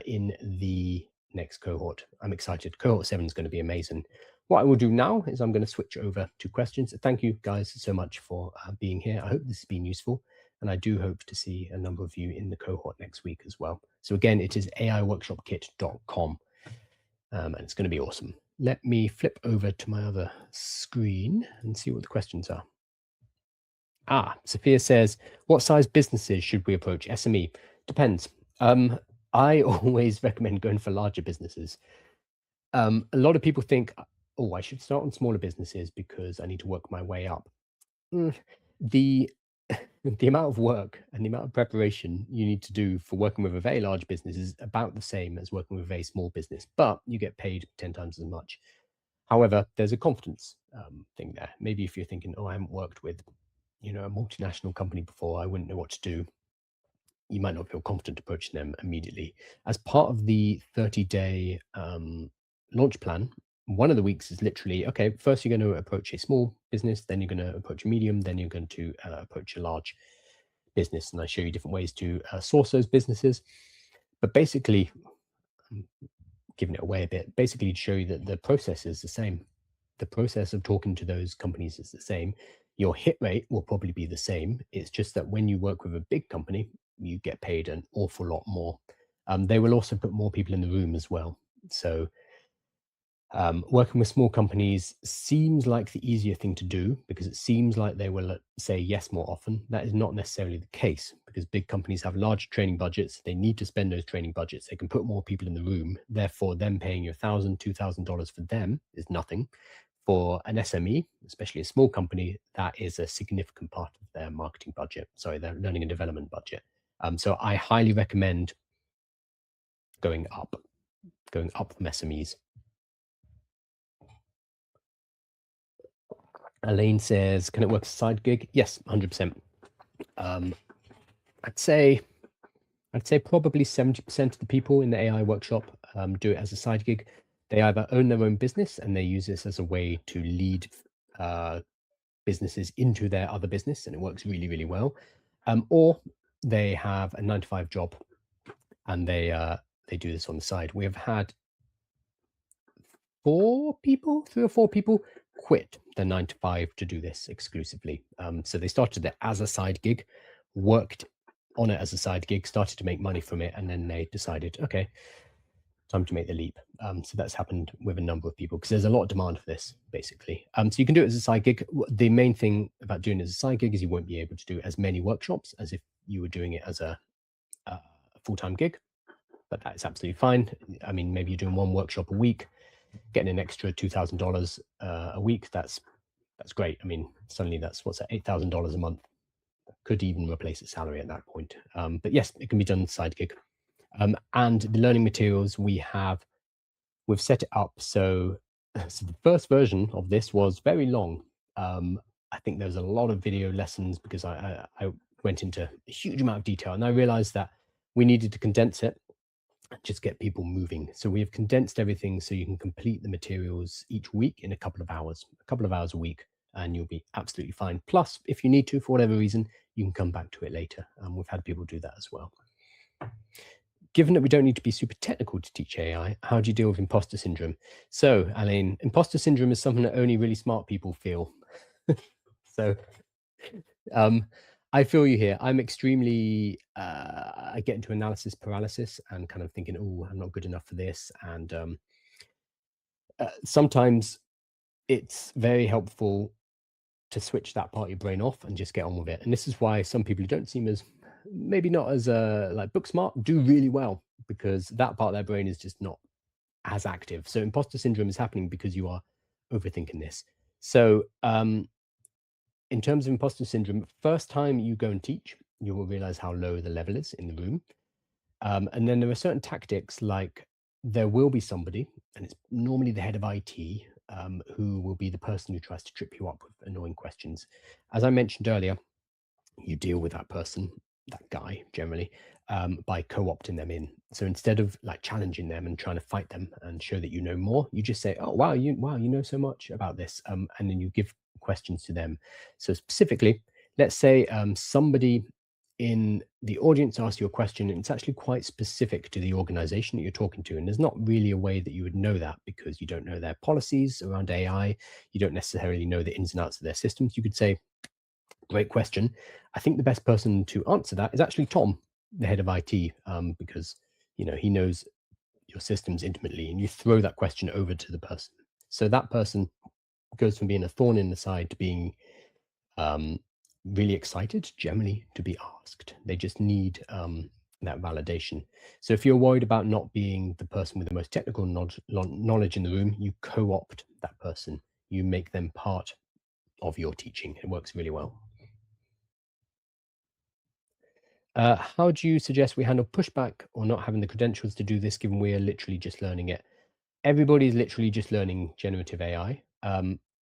[SPEAKER 1] in the next cohort. I'm excited. Cohort 7 is going to be amazing. What I will do now is I'm going to switch over to questions. Thank you guys so much for being here. I hope this has been useful, and I do hope to see a number of you in the cohort next week as well. So again, it is aiworkshopkit.com, and it's going to be awesome. Let me flip over to my other screen and see what the questions are. Sophia says, what size businesses should we approach? SME? Depends. I always recommend going for larger businesses. A lot of people think, oh, I should start on smaller businesses because I need to work my way up. The amount of work and the amount of preparation you need to do for working with a very large business is about the same as working with a very small business, but you get paid 10 times as much. However, there's a confidence thing there. Maybe if you're thinking, oh, I haven't worked with, a multinational company before, I wouldn't know what to do. you might not feel confident approaching them immediately. As part of the 30-day launch plan, one of the weeks is literally, okay, first you're going to approach a small business, then you're going to approach a medium, then you're going to approach a large business. And I show you different ways to source those businesses. But basically, I'm giving it away a bit, basically to show you that the process is the same. The process of talking to those companies is the same. Your hit rate will probably be the same. It's just that when you work with a big company, you get paid an awful lot more. They will also put more people in the room as well. So working with small companies seems like the easier thing to do because it seems like they will say yes more often. That is not necessarily the case because big companies have large training budgets. They need to spend those training budgets. They can put more people in the room. Therefore, them paying you $1,000, $2,000 for them is nothing. For an SME, especially a small company, that is a significant part of their marketing budget. Sorry, their learning and development budget. So I highly recommend going up from SMEs. Elaine says, can it work as a side gig? Yes, 100%. I'd say probably 70% of the people in the AI workshop do it as a side gig. They either own their own business and they use this as a way to lead businesses into their other business, and it works really, really well. Or they have a 9-to-5 job and they do this on the side. We have had 3 or 4 people quit their 9-to-5 to do this exclusively. So they started it as a side gig, worked on it as a side gig, started to make money from it, and then they decided, okay, time to make the leap. So that's happened with a number of people because there's a lot of demand for this, basically. So you can do it as a side gig. The main thing about doing it as a side gig is you won't be able to do as many workshops as if you were doing it as a full-time gig, but that's absolutely fine. I mean, maybe you're doing 1 workshop a week, getting an extra $2,000 a week. That's great. I mean, suddenly that's what's that, $8,000 a month. Could even replace a salary at that point. But yes, it can be done side gig. And the learning materials we've set it up so the first version of this was very long. I think there was a lot of video lessons because I went into a huge amount of detail, and I realized that we needed to condense it and just get people moving. So we have condensed everything so you can complete the materials each week in a couple of hours a week, and you'll be absolutely fine. Plus, if you need to, for whatever reason, you can come back to it later. We've had people do that as well. Given that we don't need to be super technical to teach AI, how do you deal with imposter syndrome? So, Alain, imposter syndrome is something that only really smart people feel. So, I feel you here. I'm extremely, I get into analysis paralysis and kind of thinking, oh, I'm not good enough for this. And sometimes it's very helpful to switch that part of your brain off and just get on with it. And this is why some people who don't seem as, maybe not as like book smart, do really well, because that part of their brain is just not as active. So imposter syndrome is happening because you are overthinking this. So in terms of imposter syndrome, first time you go and teach, you will realize how low the level is in the room. And then there are certain tactics, like there will be somebody, and it's normally the head of IT, who will be the person who tries to trip you up with annoying questions. As I mentioned earlier, you deal with that person, that guy generally, by co-opting them in. So instead of like challenging them and trying to fight them and show that you know more, you just say, "Oh wow, you know so much about this," and then you give questions to them. So specifically, let's say somebody in the audience asks you a question, and it's actually quite specific to the organization that you're talking to, and there's not really a way that you would know that because you don't know their policies around AI, you don't necessarily know the ins and outs of their systems. You could say, great question. I think the best person to answer that is actually Tom, the head of IT, because he knows your systems intimately, and you throw that question over to the person. So that person goes from being a thorn in the side to being really excited, generally, to be asked. They just need that validation. So if you're worried about not being the person with the most technical knowledge in the room, you co-opt that person. You make them part of your teaching. It works really well. How do you suggest we handle pushback or not having the credentials to do this, given we are literally just learning it? Everybody's literally just learning generative AI.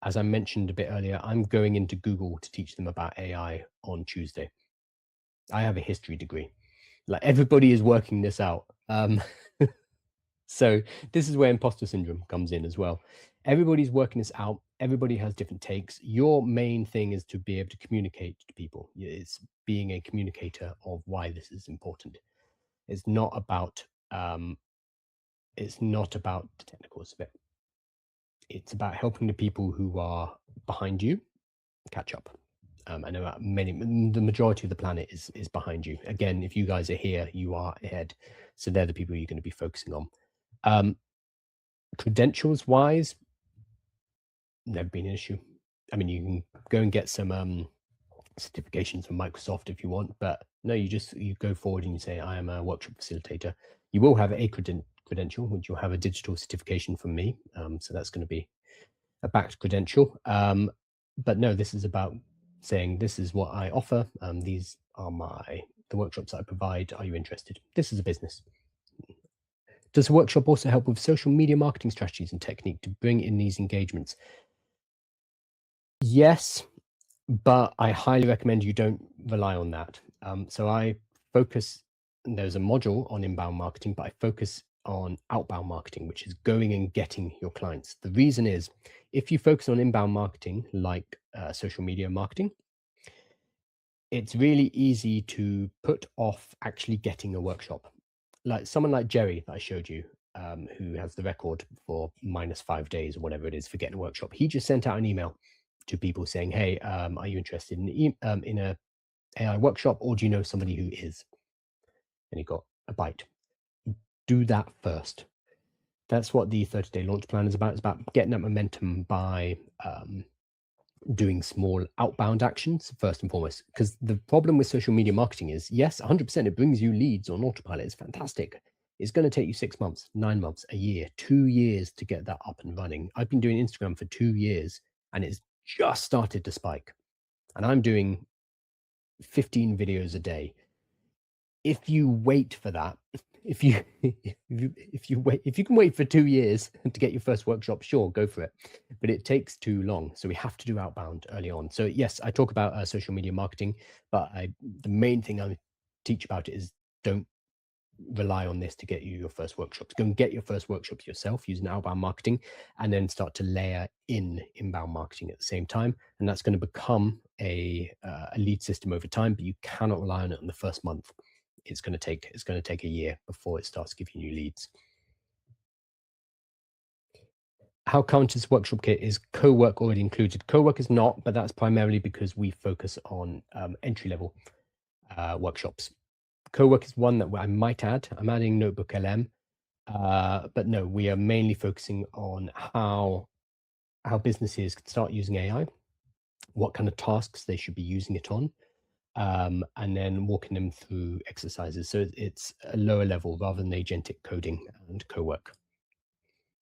[SPEAKER 1] As I mentioned a bit earlier, I'm going into Google to teach them about AI on Tuesday. I have a history degree. Like everybody is working this out. So this is where imposter syndrome comes in as well. Everybody's working this out. Everybody has different takes. Your main thing is to be able to communicate to people. It's being a communicator of why this is important. It's not about the technicals of it. It's about helping the people who are behind you catch up. I know the majority of the planet is behind you. Again, if you guys are here, you are ahead. So they're the people you're going to be focusing on. Credentials wise, never been an issue. I mean, you can go and get some certifications from Microsoft if you want, but no, you go forward and you say, I am a workshop facilitator. You will have a credential, which you'll have a digital certification from me. So that's going to be a backed credential. But no, this is about saying, this is what I offer. These are the workshops that I provide. Are you interested? This is a business. Does the workshop also help with social media marketing strategies and technique to bring in these engagements? Yes, but I highly recommend you don't rely on that. So I focus, there's a module on inbound marketing, but I focus on outbound marketing, which is going and getting your clients. The reason is, if you focus on inbound marketing, like social media marketing, it's really easy to put off actually getting a workshop. Like someone like Jerry that I showed you, who has the record for -5 days or whatever it is for getting a workshop. He just sent out an email to people saying, "Hey, are you interested in a AI workshop, or do you know somebody who is?" And he got a bite. Do that first. That's what the 30-day launch plan is about. It's about getting that momentum by doing small outbound actions first and foremost. Because the problem with social media marketing is, yes, 100% it brings you leads on autopilot. It's fantastic. It's going to take you 6 months, 9 months, a year, 2 years to get that up and running. I've been doing Instagram for 2 years and it's just started to spike. And I'm doing 15 videos a day. If you wait for that, if you can wait for 2 years to get your first workshop, sure, go for it. But it takes too long. So we have to do outbound early on. So yes, I talk about social media marketing, but the main thing I teach about it is, don't rely on this to get you your first workshops. Go and get your first workshops yourself using outbound marketing, and then start to layer in inbound marketing at the same time. And that's going to become a lead system over time, but you cannot rely on it in the first month. It's going to take a year before it starts giving you leads. How counts as workshop kit? Is co-work already included? Co-work is not, but that's primarily because we focus on entry-level workshops. Co-work is one that I might add. I'm adding Notebook LM, but no, we are mainly focusing on how businesses can start using AI, what kind of tasks they should be using it on, and then walking them through exercises. So it's a lower level rather than agentic coding and co-work.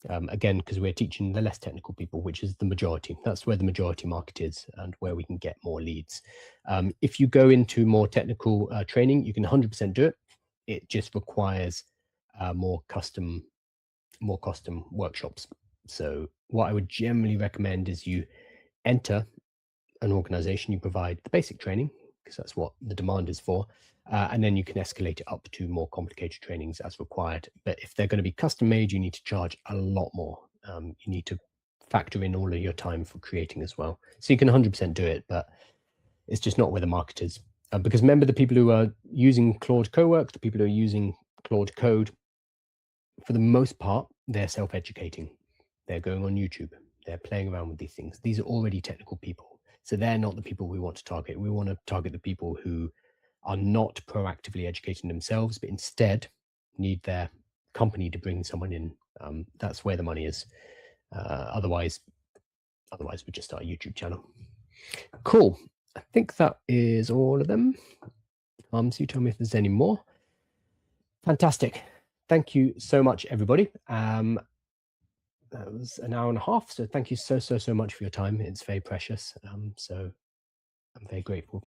[SPEAKER 1] Again, because we're teaching the less technical people, which is the majority. That's where the majority market is and where we can get more leads. If you go into more technical training, you can 100% do it. It just requires more custom workshops. So what I would generally recommend is you enter an organization, you provide the basic training, because that's what the demand is for, and then you can escalate it up to more complicated trainings as required. But if they're going to be custom made, you need to charge a lot more. You need to factor in all of your time for creating as well. So you can 100% do it, but it's just not where the market is. Because remember, the people who are using Claude Cowork, the people who are using Claude Code, for the most part, they're self-educating. They're going on YouTube. They're playing around with these things. These are already technical people. So they're not the people we want to target. We want to target the people who are not proactively educating themselves, but instead need their company to bring someone in. That's where the money is. Otherwise, we just start a YouTube channel. Cool. I think that is all of them. So you tell me if there's any more. Fantastic. Thank you so much, everybody. That was an hour and a half. So thank you so much for your time. It's very precious. So I'm very grateful